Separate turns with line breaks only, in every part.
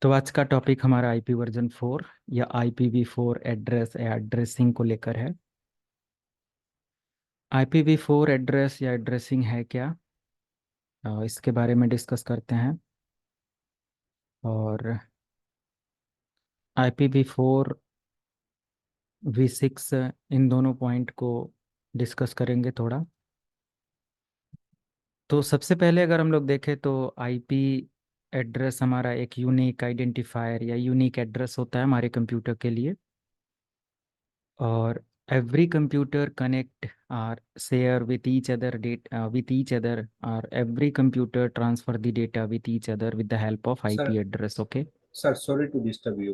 तो आज का टॉपिक हमारा आईपी वर्जन 4 या IPv4 एड्रेस या एड्रेसिंग को लेकर है। IPv4 एड्रेस या एड्रेसिंग है क्या? इसके बारे में डिस्कस करते हैं। और IPv4 V6 इन दोनों पॉइंट को डिस्कस करेंगे थोड़ा। तो सबसे पहले अगर हम लोग देखें तो आईपी एड्रेस हमारा एक यूनिक आइडेंटिफायर या यूनिक एड्रेस होता है हमारे कंप्यूटर के लिए। और every computer connect or share with each other data with each other, or every computer transfer the data with each other with the help of
sir
IP address। Okay।
Sir sorry to disturb you.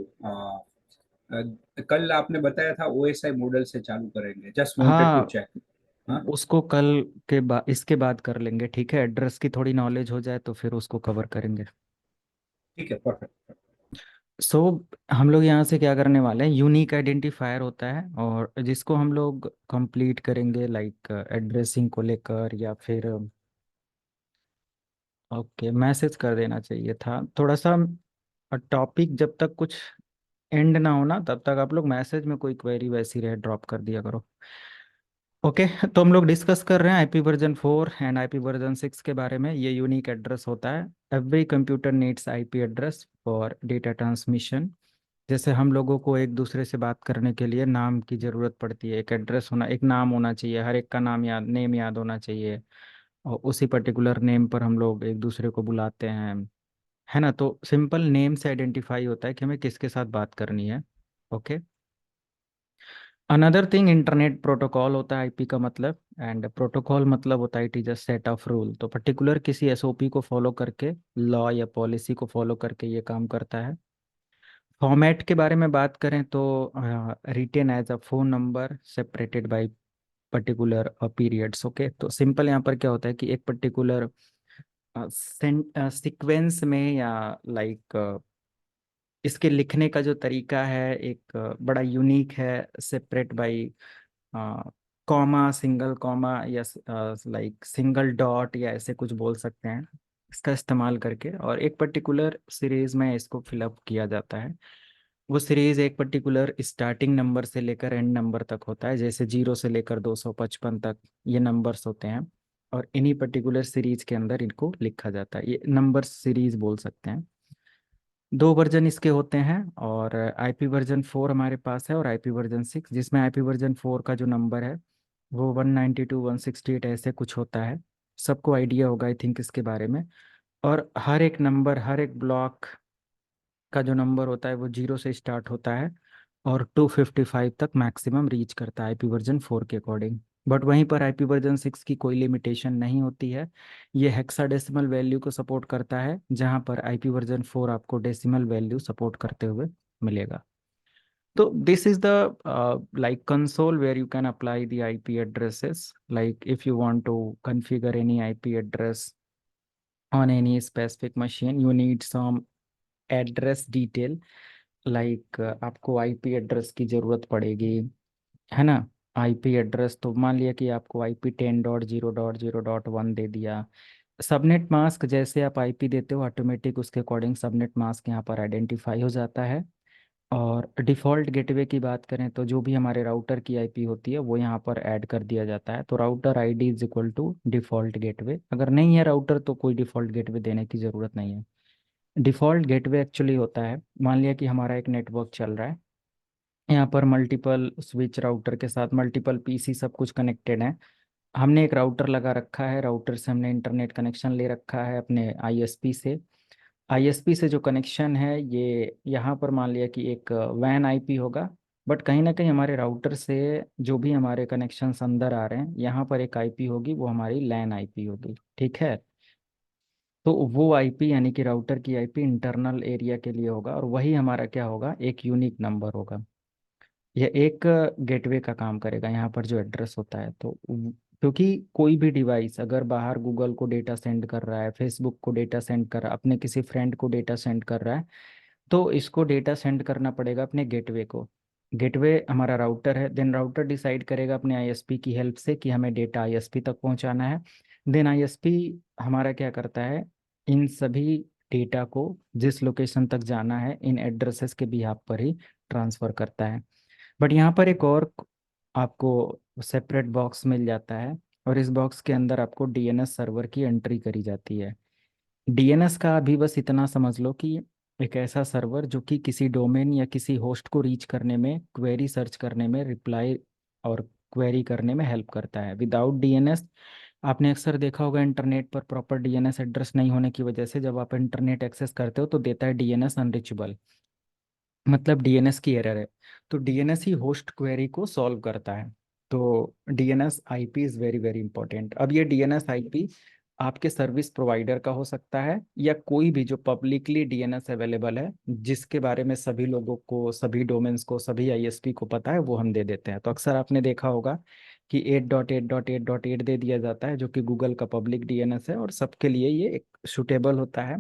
कल आपने बताया था OSI model से चालू करेंगे, just wanted to
हाँ,
check. हाँ,
उसको कल के बाद इसके बाद कर लेंगे, ठीक है। एड्रेस की थोड़ी नॉलेज हो जाए तो फिर उसको कवर करेंगे।
ठीक है, परफेक्ट।
सो हम लोग यहाँ से क्या करने वाले हैं, यूनिक आइडेंटिफायर होता है और जिसको हम लोग कंप्लीट करेंगे लाइक एड्रेसिंग को लेकर या फिर ओके मैसेज कर देना चाहिए था थोड़ा सा। टॉपिक जब तक कुछ एंड ना हो ना तब तक आप लोग मैसेज में कोई क्वेरी वैसी रहे ड्रॉप कर दिया करो। ओके। तो हम लोग डिस्कस कर रहे हैं IP version 4 and IP version 6 के बारे में। ये यूनिक एड्रेस होता है। Every computer needs IP address for data transmission. जैसे हम लोगों को एक दूसरे से बात करने के लिए नाम की ज़रूरत पड़ती है, एक एड्रेस होना, एक नाम होना चाहिए, हर एक का नाम याद, नेम याद होना चाहिए। और उसी पर्टिकुलर नेम पर हम लोग एक दूसरे को बुलाते हैं, है ना। तो सिंपल नेम से आइडेंटिफाई होता है कि हमें किसके साथ बात करनी है। Okay. Another thing internet protocol होता है आईपी का मतलब। एंड प्रोटोकॉल मतलब होता है it is a set of rule. तो पर्टिकुलर किसी एसओपी को फॉलो करके, लॉ या पॉलिसी को फॉलो करके ये काम करता है। फॉर्मेट के बारे में बात करें तो written as a phone number separated by particular periods. Okay. तो सिंपल यहाँ पर क्या होता है कि एक पर्टिकुलर सीक्वेंस में या लाइक इसके लिखने का जो तरीका है एक बड़ा यूनिक है। Separate by comma, single comma या लाइक सिंगल डॉट या ऐसे कुछ बोल सकते हैं इसका इस्तेमाल करके। और एक पर्टिकुलर सीरीज में इसको फिलअप किया जाता है। वो सीरीज एक पर्टिकुलर स्टार्टिंग नंबर से लेकर एंड नंबर तक होता है, जैसे 0 से लेकर 255 तक ये नंबर्स होते हैं। और इन्हीं पर्टिकुलर सीरीज के अंदर इनको लिखा जाता है, ये नंबर सीरीज बोल सकते हैं। दो वर्जन इसके होते हैं। और IP वर्जन 4 हमारे पास है और IP वर्जन 6, जिसमें IP वर्जन 4 का जो नंबर है वो 192.168 ऐसे कुछ होता है। सबको आइडिया होगा आई थिंक इसके बारे में। और हर एक नंबर, हर एक ब्लॉक का जो नंबर होता है वो 0 से स्टार्ट होता है और 255 तक मैक्सिमम रीच करता है IP वर्जन 4 के अकॉर्डिंग। बट वहीं पर IP वर्जन 6 की कोई लिमिटेशन नहीं होती है। ये हेक्साडेसिमल वैल्यू को सपोर्ट करता है, जहां पर IP वर्जन 4 आपको डेसिमल वैल्यू सपोर्ट करते हुए मिलेगा। तो this is the like console where you can apply the IP addresses. Like if you want to configure any IP address on any specific machine, you need some address detail. Like आपको IP address की ज़रूरत पड़ेगी, है ना। IP address तो मान लिया कि आपको IP 10.0.0.1 दे दिया। सबनेट मास्क जैसे आप आईपी देते हो ऑटोमेटिक उसके अकॉर्डिंग सबनेट मास्क यहाँ पर आइडेंटिफाई हो जाता है। और डिफ़ॉल्ट गेटवे की बात करें तो जो भी हमारे राउटर की आईपी होती है वो यहाँ पर ऐड कर दिया जाता है। तो router ID is equal to default gateway. अगर नहीं है राउटर तो कोई डिफ़ॉल्ट गेटवे देने की ज़रूरत नहीं है। डिफ़ॉल्ट गेटवे एक्चुअली होता है, मान लिया कि हमारा एक नेटवर्क चल रहा है, यहाँ पर मल्टीपल स्विच राउटर के साथ मल्टीपल पीसी सब कुछ कनेक्टेड है। हमने एक राउटर लगा रखा है, राउटर से हमने इंटरनेट कनेक्शन ले रखा है अपने आईएसपी से। आईएसपी से जो कनेक्शन है ये यहाँ पर मान लिया कि एक वैन आईपी होगा। बट कहीं ना कहीं हमारे राउटर से जो भी हमारे कनेक्शंस अंदर आ रहे हैं यहाँ पर एक आईपी होगी, वो हमारी लैन आईपी होगी, ठीक है। तो वो आईपी यानी कि राउटर की आईपी इंटरनल एरिया के लिए होगा और वही हमारा क्या होगा, एक यूनिक नंबर होगा। यह एक गेटवे का काम करेगा यहाँ पर जो एड्रेस होता है। तो क्योंकि कोई भी डिवाइस अगर बाहर गूगल को डेटा सेंड कर रहा है, फेसबुक को डेटा सेंड कर रहा है, अपने किसी फ्रेंड को डेटा सेंड कर रहा है, तो इसको डेटा सेंड करना पड़ेगा अपने गेटवे को। गेटवे हमारा राउटर है, देन राउटर डिसाइड करेगा अपने आईएसपी की हेल्प से कि हमें डेटा आईएसपी तक पहुंचाना है। देन आईएसपी हमारा क्या करता है, इन सभी डेटा को जिस लोकेशन तक जाना है इन एड्रेसेस के बिहाफ पर ही ट्रांसफ़र करता है। बट यहाँ पर एक और आपको सेपरेट बॉक्स मिल जाता है, और इस बॉक्स के अंदर आपको डीएनएस सर्वर की एंट्री करी जाती है। डीएनएस का अभी बस इतना समझ लो कि एक ऐसा सर्वर जो कि किसी डोमेन या किसी होस्ट को रीच करने में, क्वेरी सर्च करने में, रिप्लाई और क्वेरी करने में हेल्प करता है। विदाउट डीएनएस, आपने अक्सर देखा होगा इंटरनेट पर प्रॉपर डीएनएस एड्रेस नहीं होने की वजह से जब आप इंटरनेट एक्सेस करते हो तो देता है डीएनएस अनरिचेबल, मतलब डीएनएस की एरर है। तो डीएनएस ही होस्ट क्वेरी को सॉल्व करता है। तो DNS IP is very very important. अब ये डीएनएस आईपी आपके सर्विस प्रोवाइडर का हो सकता है या कोई भी जो पब्लिकली डीएनएस अवेलेबल है, जिसके बारे में सभी लोगों को, सभी डोमेन्स को, सभी आईएसपी को पता है, वो हम दे देते हैं। तो अक्सर आपने देखा होगा कि 8.8.8.8 दे दिया जाता है, जो कि गूगल का पब्लिक डीएनएस है, और सबके लिए ये एक सुटेबल होता है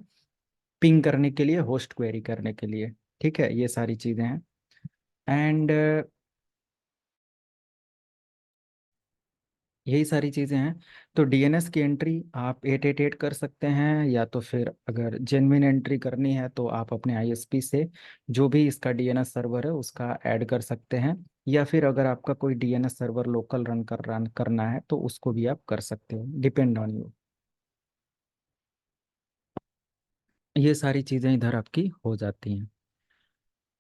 पिंग करने के लिए, होस्ट क्वेरी करने के लिए। ठीक है, ये सारी चीज़ें हैं। एंड यही सारी चीज़ें हैं। तो डीएनएस की एंट्री आप 888 कर सकते हैं, या तो फिर अगर जेन्युइन एंट्री करनी है तो आप अपने आईएसपी से जो भी इसका डीएनएस सर्वर है उसका ऐड कर सकते हैं, या फिर अगर आपका कोई डीएनएस सर्वर लोकल रन करना है तो उसको भी आप कर सकते हो, डिपेंड ऑन यू। ये सारी चीज़ें इधर आपकी हो जाती हैं।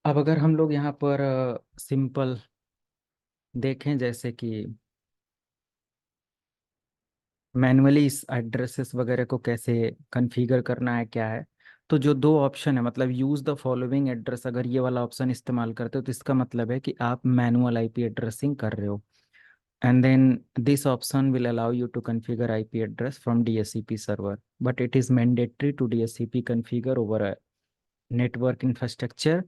अब अगर हम लोग यहाँ पर सिंपल देखें, जैसे कि मैनुअली इस एड्रेसेस वगैरह को कैसे कॉन्फ़िगर करना है, क्या है, तो जो दो ऑप्शन है, मतलब यूज़ द फॉलोइंग एड्रेस, अगर ये वाला ऑप्शन इस्तेमाल करते हो तो इसका मतलब है कि आप मैनुअल आईपी एड्रेसिंग कर रहे हो। And then this option will allow you to configure IP address from DHCP server, but it is mandatory to DHCP configure over a network infrastructure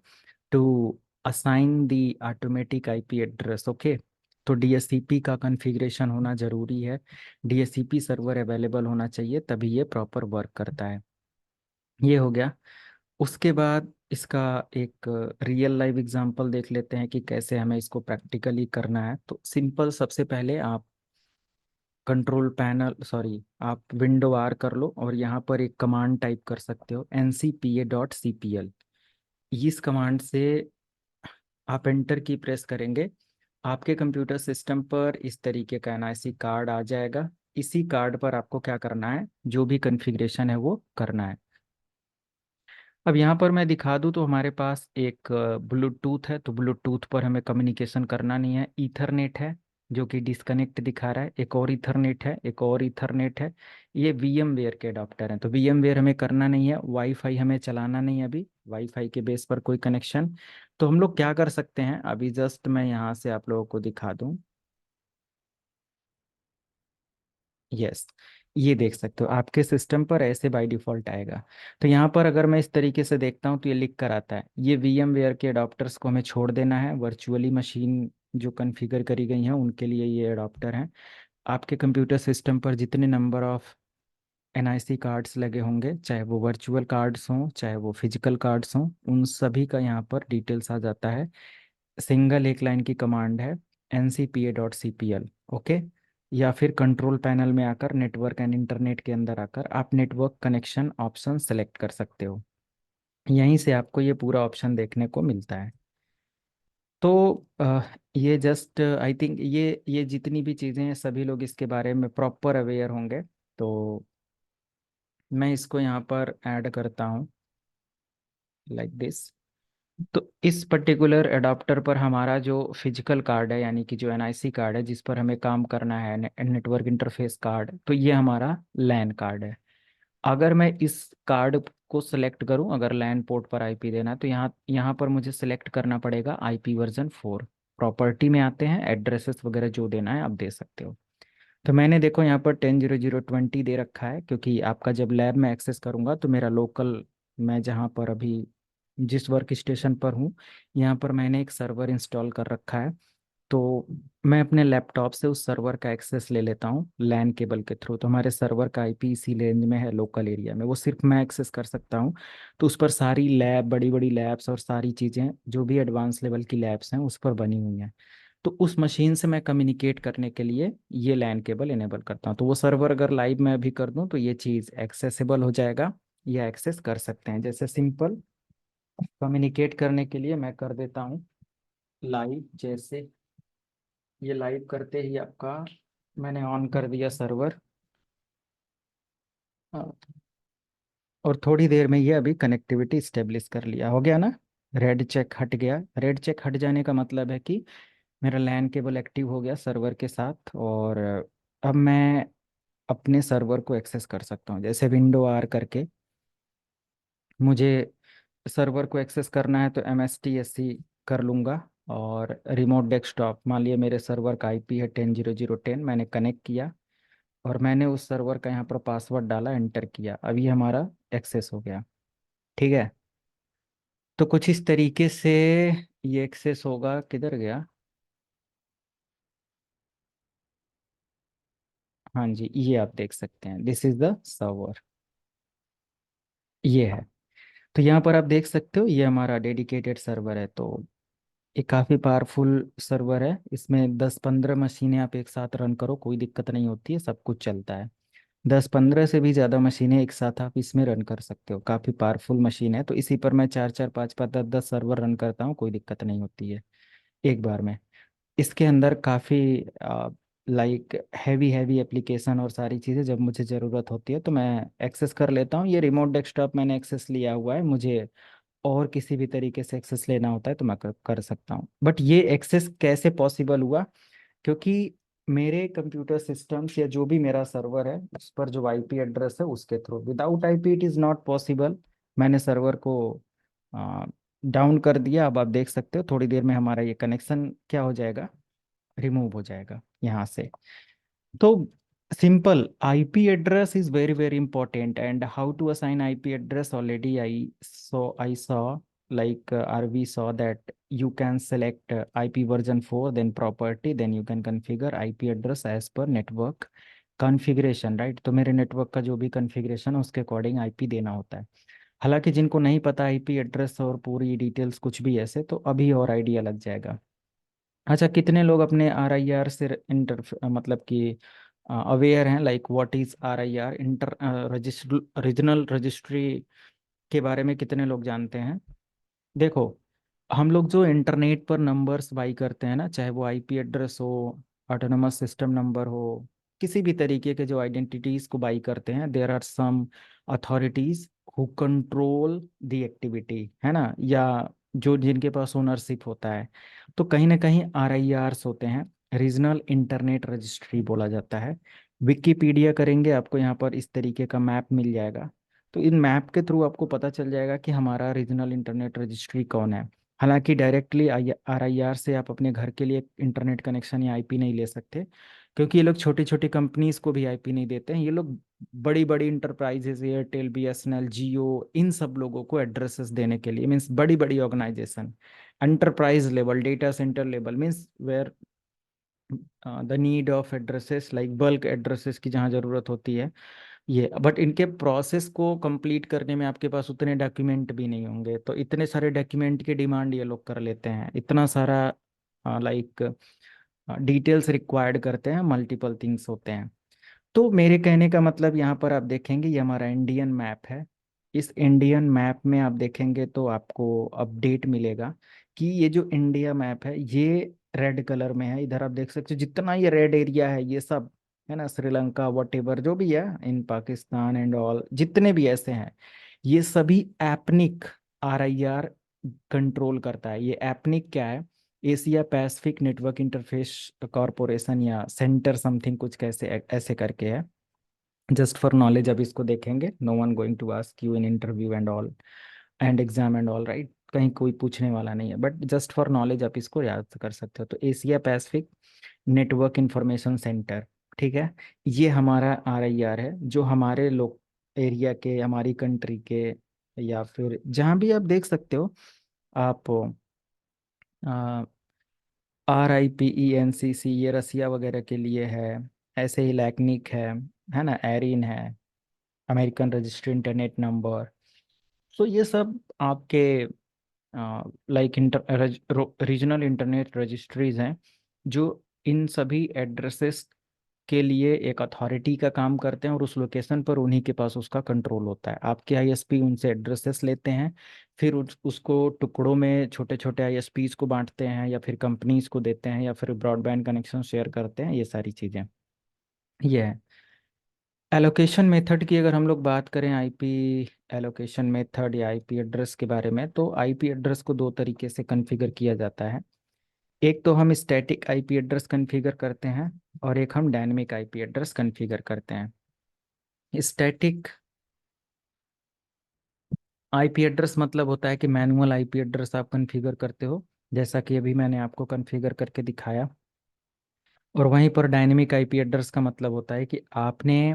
to assign the automatic IP address. Okay, तो DSCP का configuration होना ज़रूरी है, DSCP server available होना चाहिए, तभी ये proper work करता है। ये हो गया। उसके बाद इसका एक रियल लाइव एग्जांपल देख लेते हैं कि कैसे हमें इसको प्रैक्टिकली करना है। तो सिंपल, सबसे पहले आप कंट्रोल पैनल, सॉरी, आप विंडो आर कर लो और यहाँ पर एक कमांड टाइप कर सकते हो, ncpa.cpl। इस कमांड से आप एंटर की प्रेस करेंगे, आपके कंप्यूटर सिस्टम पर इस तरीके का एनआईसी कार्ड आ जाएगा। इसी कार्ड पर आपको क्या करना है, जो भी कॉन्फ़िगरेशन है वो करना है। अब यहाँ पर मैं दिखा दूँ तो हमारे पास एक ब्लूटूथ है, तो ब्लूटूथ पर हमें कम्युनिकेशन करना नहीं है। ईथरनेट है जो कि डिस्कनेक्ट दिखा रहा है, एक और ईथरनेट है, एक और ईथरनेट है। ये वीएमवेयर के अडॉप्टर हैं, तो वीएमवेयर हमें करना नहीं है। वाईफाई हमें चलाना नहीं है अभी, वाईफाई के बेस पर कोई कनेक्शन। तो हम लोग क्या कर सकते हैं, अभी जस्ट मैं यहाँ से आप लोगों को दिखा दूँ। यस, ये देख सकते हो आपके सिस्टम पर ऐसे बाय डिफॉल्ट आएगा। तो यहाँ पर अगर मैं इस तरीके से देखता हूँ तो ये लिख कर आता है, ये VMware के अडॉप्टर्स को हमें छोड़ देना है। वर्चुअली मशीन जो कॉन्फ़िगर करी गई हैं उनके लिए ये अडॉप्टर हैं। आपके कंप्यूटर सिस्टम पर जितने नंबर ऑफ एनआईसी कार्ड्स लगे होंगे, चाहे वो वर्चुअल कार्ड्स हों चाहे वो फिजिकल कार्ड्स हों, उन सभी का यहाँ पर डिटेल्स आ जाता है। सिंगल एक लाइन की कमांड है, ncpa.cpl। ओके, या फिर कंट्रोल पैनल में आकर नेटवर्क एंड इंटरनेट के अंदर आकर आप नेटवर्क कनेक्शन ऑप्शन सेलेक्ट कर सकते हो। यहीं से आपको ये पूरा ऑप्शन देखने को मिलता है। तो ये जस्ट आई थिंक ये जितनी भी चीज़ें हैं सभी लोग इसके बारे में प्रॉपर अवेयर होंगे। तो मैं इसको यहाँ पर ऐड करता हूँ लाइक दिस। तो इस पर्टिकुलर अडॉप्टर पर हमारा जो फिजिकल कार्ड है, यानी कि जो एनआईसी कार्ड है जिस पर हमें काम करना है, नेटवर्क इंटरफेस कार्ड, तो ये हमारा लैन कार्ड है। अगर मैं इस कार्ड को सिलेक्ट करूं, अगर लैन पोर्ट पर आईपी देना है, तो यहाँ यहाँ पर मुझे सिलेक्ट करना पड़ेगा IP वर्जन 4। प्रॉपर्टी में आते हैं, एड्रेसेस वगैरह जो देना है आप दे सकते हो। तो मैंने देखो यहाँ पर 10.0.0.20 दे रखा है, क्योंकि आपका जब लैब में एक्सेस करूँगा तो मेरा लोकल, मैं जहाँ पर अभी जिस वर्क स्टेशन पर हूँ, यहाँ पर मैंने एक सर्वर इंस्टॉल कर रखा है। तो मैं अपने लैपटॉप से उस सर्वर का एक्सेस ले लेता हूँ लैन केबल के थ्रू। तो हमारे सर्वर का आईपी इसी रेंज में है, लोकल एरिया में, वो सिर्फ मैं एक्सेस कर सकता हूँ। तो उस पर सारी लैब, बड़ी बड़ी लैब्स और सारी चीज़ें जो भी एडवांस लेवल की लैब्स हैं उस पर बनी हुई हैं। तो उस मशीन से मैं कम्युनिकेट करने के लिए ये लैन केबल इनेबल करता हूँ। तो वो सर्वर अगर लाइव में भी कर दूँ तो ये चीज़ एक्सेसिबल हो जाएगा, या एक्सेस कर सकते हैं। जैसे सिंपल कम्युनिकेट करने के लिए मैं कर देता हूँ लाइव। जैसे ये लाइव करते ही आपका मैंने ऑन कर दिया सर्वर, और थोड़ी देर में ये अभी कनेक्टिविटी स्टेब्लिश कर लिया, हो गया ना। रेड चेक हट गया। रेड चेक हट जाने का मतलब है कि मेरा लैन केबल एक्टिव हो गया सर्वर के साथ, और अब मैं अपने सर्वर को एक्सेस कर सकता हूँ। जैसे विंडो आर करके मुझे सर्वर को एक्सेस करना है तो MSTSC कर लूँगा। और रिमोट डेस्कटॉप, मान लिया मेरे सर्वर का IP है 10.0.0.10, मैंने कनेक्ट किया और मैंने उस सर्वर का यहाँ पर पासवर्ड डाला, एंटर किया, अभी हमारा एक्सेस हो गया। ठीक है। तो कुछ इस तरीके से ये एक्सेस होगा। किधर गया? हाँ जी, ये आप देख सकते हैं, दिस इज द सर्वर, ये है। तो यहाँ पर आप देख सकते हो ये हमारा डेडिकेटेड सर्वर है। तो ये काफ़ी पावरफुल सर्वर है, इसमें 10-15 मशीनें आप एक साथ रन करो कोई दिक्कत नहीं होती है, सब कुछ चलता है। 10-15 से भी ज़्यादा मशीनें एक साथ आप इसमें रन कर सकते हो, काफ़ी पावरफुल मशीन है। तो इसी पर मैं 4-4, 5-5, 10-10 सर्वर रन करता हूँ, कोई दिक्कत नहीं होती है एक बार में। इसके अंदर काफ़ी लाइक हैवी हैवी एप्लीकेशन और सारी चीज़ें जब मुझे ज़रूरत होती है तो मैं एक्सेस कर लेता हूँ। ये रिमोट डेस्कटॉप मैंने एक्सेस लिया हुआ है, मुझे और किसी भी तरीके से एक्सेस लेना होता है तो मैं कर सकता हूँ। बट ये एक्सेस कैसे पॉसिबल हुआ? क्योंकि मेरे कंप्यूटर सिस्टम्स या जो भी मेरा सर्वर है उस पर जो IP एड्रेस है उसके through, without IP it is not possible. मैंने सर्वर को डाउन कर दिया। अब आप देख सकते हो थोड़ी देर में हमारा ये कनेक्शन क्या हो जाएगा, रिमूव हो जाएगा यहाँ से। तो simple IP address is very very important, and how to assign IP address already I saw like RV saw that you can select IP version 4, then property, then you can configure IP address as per network configuration, right? तो मेरे network का जो भी configuration है उसके according IP देना होता है। हालांकि जिनको नहीं पता IP एड्रेस और पूरी डिटेल्स कुछ भी ऐसे, तो अभी और आइडिया लग जाएगा। अच्छा, कितने लोग अपने RIR से इंटर मतलब कि अवेयर हैं, like what is RIR, inter register regional registry के बारे में कितने लोग जानते हैं? देखो, हम लोग जो इंटरनेट पर नंबर्स बाई करते हैं ना, चाहे वो IP एड्रेस हो, ऑटोनमस सिस्टम नंबर हो, किसी भी तरीके के जो आइडेंटिटीज को बाई करते हैं, there are some authorities who control the activity, है ना, या जो जिनके पास ओनरशिप होता है। तो कहीं ना कहीं RIRs होते हैं, रीजनल इंटरनेट रजिस्ट्री बोला जाता है। विकिपीडिया करेंगे आपको यहाँ पर इस तरीके का मैप मिल जाएगा। तो इन मैप के थ्रू आपको पता चल जाएगा कि हमारा रीजनल इंटरनेट रजिस्ट्री कौन है। हालांकि डायरेक्टली RIR से आप अपने घर के लिए इंटरनेट कनेक्शन या IP नहीं ले सकते, क्योंकि ये लोग छोटी छोटी कंपनीज को भी IP नहीं देते हैं। ये लोग बड़ी बड़ी इंटरप्राइजेज, एयरटेल, BSNL, जियो, इन सब लोगों को एड्रेसेस देने के लिए, मीन्स बड़ी बड़ी organisation, enterprise level, data centre level, means where the need of addresses, like bulk addresses की जहाँ ज़रूरत होती है ये। बट इनके प्रोसेस को कंप्लीट करने में आपके पास उतने डॉक्यूमेंट भी नहीं होंगे, तो इतने सारे डॉक्यूमेंट की डिमांड ये लोग कर लेते हैं, इतना सारा लाइक डिटेल्स रिक्वायर्ड करते हैं, मल्टीपल थिंग्स होते हैं। तो मेरे कहने का मतलब, यहाँ पर आप देखेंगे ये हमारा इंडियन मैप है। इस इंडियन मैप में आप देखेंगे तो आपको अपडेट मिलेगा कि ये जो इंडिया मैप है ये रेड कलर में है। इधर आप देख सकते हो जितना ये रेड एरिया है ये सब, है ना, श्रीलंका वटेवर जो भी है, इन पाकिस्तान एंड ऑल जितने भी ऐसे हैं, ये सभी एपनिक RIR कंट्रोल करता है। ये एपनिक क्या है? Asia Pacific network interface corporation, या सेंटर समथिंग कुछ कैसे ऐसे करके है। जस्ट फॉर नॉलेज अब इसको देखेंगे, no one going to ask you in interview and all and exam and all, right, कहीं कोई पूछने वाला नहीं है, बट जस्ट फॉर नॉलेज आप इसको याद कर सकते हो। तो Asia Pacific network information centre, ठीक है, ये हमारा RIR है, जो हमारे लोग एरिया के, हमारी कंट्री के, या फिर जहाँ भी आप देख सकते हो आप, RIPENCC ये रसिया वगैरह के लिए है। ऐसे ही लैक्निक है ना, एरिन है, अमेरिकन रजिस्ट्री इंटरनेट नंबर। सो ये सब आपके लाइक रीजनल इंटरनेट रजिस्ट्रीज हैं, जो इन सभी एड्रेसेस के लिए एक अथॉरिटी का काम करते हैं, और उस लोकेशन पर उन्हीं के पास उसका कंट्रोल होता है। आपके आईएसपी उनसे एड्रेसेस लेते हैं, फिर उसको टुकड़ों में छोटे छोटे आईएसपीज को बांटते हैं, या फिर कंपनीज को देते हैं, या फिर ब्रॉडबैंड कनेक्शन शेयर करते हैं। ये सारी चीज़ें ये है। एलोकेशन मेथड की अगर हम लोग बात करें, आईपी एलोकेशन मेथड या आईपी एड्रेस के बारे में, तो आईपी एड्रेस को दो तरीके से कॉन्फ़िगर किया जाता है। एक तो हम स्टैटिक आईपी एड्रेस कॉन्फ़िगर करते हैं, और एक हम डायनेमिक आईपी एड्रेस कॉन्फ़िगर करते हैं। स्टैटिक आईपी एड्रेस मतलब होता है कि मैनुअल आईपी एड्रेस आप कॉन्फ़िगर करते हो, जैसा कि अभी मैंने आपको कॉन्फ़िगर करके दिखाया। और वहीं पर डायनेमिक आईपी एड्रेस का मतलब होता है कि आपने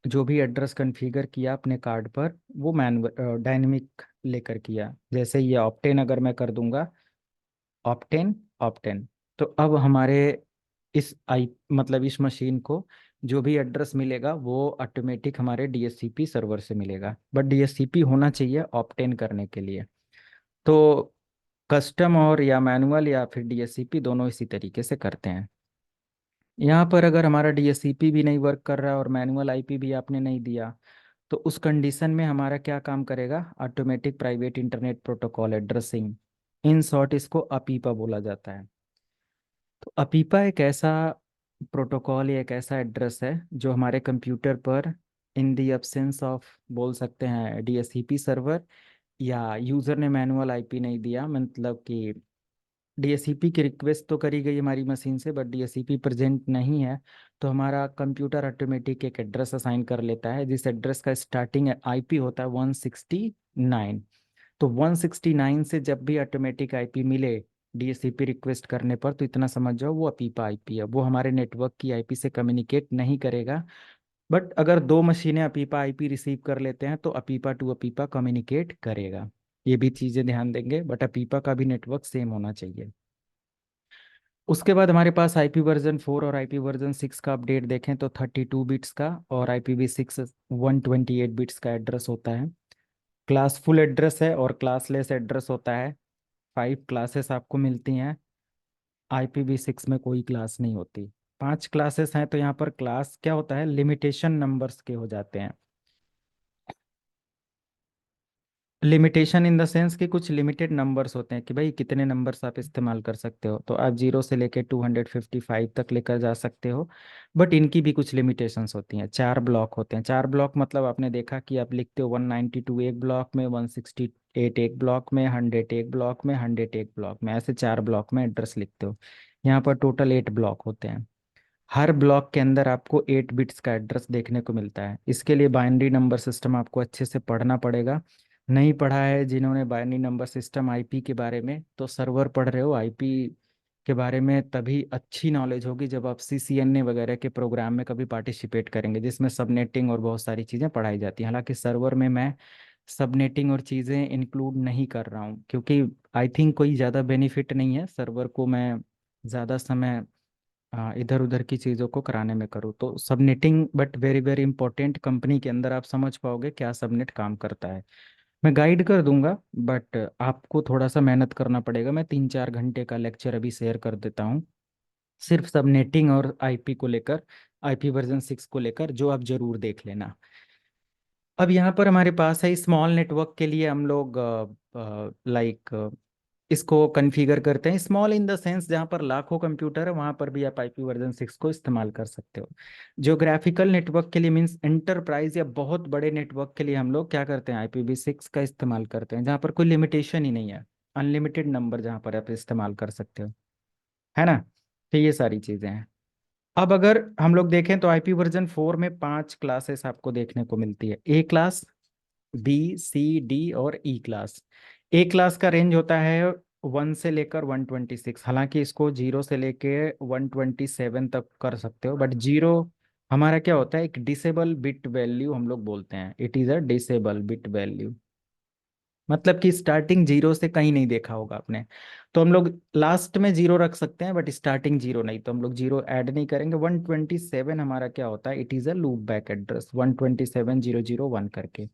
जो भी एड्रेस कॉन्फ़िगर किया अपने कार्ड पर, वो मैनुअल डायनेमिक लेकर किया। जैसे ये ऑप्टेन अगर मैं कर दूंगा, ऑप्टेन ऑप्टेन, तो अब हमारे इस आई मतलब इस मशीन को जो भी एड्रेस मिलेगा वो ऑटोमेटिक हमारे डीएससीपी सर्वर से मिलेगा। बट डीएससीपी होना चाहिए ऑप्टेन करने के लिए। तो कस्टम और या मैनुअल या फिर डीएससीपी दोनों इसी तरीके से करते हैं। यहाँ पर अगर हमारा डीएससीपी भी नहीं वर्क कर रहा है और मैनुअल आईपी भी आपने नहीं दिया, तो उस कंडीशन में हमारा क्या काम करेगा, automatic private internet protocol addressing, in short इसको अपीपा बोला जाता है। तो अपीपा एक ऐसा प्रोटोकॉल या एक ऐसा एड्रेस है जो हमारे कंप्यूटर पर इन दी एब्सेंस ऑफ बोल सकते हैं डीएससीपी सर्वर, या यूज़र ने मैनुअल आईपी नहीं दिया, मतलब कि डीएससीपी की रिक्वेस्ट तो करी गई हमारी मशीन से बट डीएससीपी प्रेजेंट नहीं है, तो हमारा कंप्यूटर ऑटोमेटिक एक एड्रेस असाइन कर लेता है, जिस एड्रेस का स्टार्टिंग आईपी होता है 169। तो 169 से जब भी ऑटोमेटिक आईपी मिले डीएससीपी रिक्वेस्ट करने पर, तो इतना समझ जाओ वो अपीपा आईपी है, वो हमारे नेटवर्क की आईपी से कम्युनिकेट नहीं करेगा। बट अगर दो मशीनें अपीपा आईपी रिसीव कर लेते हैं तो अपीपा टू अपीपा कम्युनिकेट करेगा। ये भी चीज़ें ध्यान देंगे, बट अपीपा का भी नेटवर्क सेम होना चाहिए। उसके बाद हमारे पास आईपी वर्जन 4 और आईपी वर्जन 6 का अपडेट देखें तो 32 बिट्स का और IPv6 128 बिट्स का एड्रेस होता है। क्लास फुल एड्रेस है और क्लासलेस एड्रेस होता है। 5 क्लासेस आपको मिलती हैं, IPv6 में कोई क्लास नहीं होती। 5 क्लासेस हैं, तो यहाँ पर क्लास क्या होता है, लिमिटेशन नंबर्स के हो जाते हैं। लिमिटेशन इन द सेंस कि कुछ लिमिटेड नंबर्स होते हैं कि भाई कितने नंबर्स आप इस्तेमाल कर सकते हो, तो आप 0 से लेके 255 तक लेकर जा सकते हो। बट इनकी भी कुछ लिमिटेशंस होती हैं। 4 ब्लॉक होते हैं। 4 ब्लॉक मतलब आपने देखा कि आप लिखते हो 192 एक ब्लॉक में, 168 एक ब्लॉक में, 100 एक ब्लॉक में, 100 एक ब्लॉक में, ऐसे 4 ब्लॉक में एड्रेस लिखते हो। यहाँ पर टोटल 8 ब्लॉक होते हैं। हर ब्लॉक के अंदर आपको 8 बिट्स का एड्रेस देखने को मिलता है। इसके लिए बाइनरी नंबर सिस्टम आपको अच्छे से पढ़ना पड़ेगा। नहीं पढ़ा है जिन्होंने बाइनरी नंबर सिस्टम आईपी के बारे में, तो सर्वर पढ़ रहे हो आईपी के बारे में, तभी अच्छी नॉलेज होगी जब आप CCNA वगैरह के प्रोग्राम में कभी पार्टिसिपेट करेंगे, जिसमें सबनेटिंग और बहुत सारी चीज़ें पढ़ाई जाती हैं। हालांकि सर्वर में मैं सबनेटिंग और चीज़ें इंक्लूड नहीं कर रहा हूँ, क्योंकि आई थिंक कोई ज़्यादा बेनिफिट नहीं है सर्वर को मैं ज़्यादा समय इधर उधर की चीज़ों को कराने में करूँ। तो subnetting but very very important, company के अंदर आप समझ पाओगे क्या सबनेट काम करता है। मैं गाइड कर दूंगा, बट आपको थोड़ा सा मेहनत करना पड़ेगा। मैं 3-4 घंटे का लेक्चर अभी शेयर कर देता हूँ सिर्फ सबनेटिंग और आईपी को लेकर, IPv6 को लेकर, जो आप जरूर देख लेना। अब यहाँ पर हमारे पास है स्मॉल नेटवर्क के लिए हम लोग लाइक इसको कॉन्फ़िगर करते हैं। स्मॉल इन द सेंस जहाँ पर लाखों कंप्यूटर है वहाँ पर भी आप IPv6 को इस्तेमाल कर सकते हो। ज्योग्राफिकल नेटवर्क के लिए मीन्स एंटरप्राइज या बहुत बड़े नेटवर्क के लिए हम लोग क्या करते हैं, IPv6 का इस्तेमाल करते हैं, जहाँ पर कोई लिमिटेशन ही नहीं है, अनलिमिटेड नंबर जहाँ पर आप इस्तेमाल कर सकते हो, है ना। तो ये सारी चीज़ें हैं। अब अगर हम लोग देखें तो IPv4 में 5 क्लासेस आपको देखने को मिलती है। ए क्लास, B C D और ई क्लास। ए क्लास का रेंज होता है 1 से लेकर 126, हालांकि इसको 0 से लेके 127 तक कर सकते हो, बट जीरो हमारा क्या होता है, एक डिसेबल बिट वैल्यू हम लोग बोलते हैं, it is a disable bit value. मतलब कि स्टार्टिंग 0 से कहीं नहीं देखा होगा आपने, तो हम लोग लास्ट में 0 रख सकते हैं बट स्टार्टिंग 0 नहीं, तो हम लोग 0 ऐड नहीं करेंगे। 127 हमारा क्या होता है, it is a loop back address, 127,001 करके।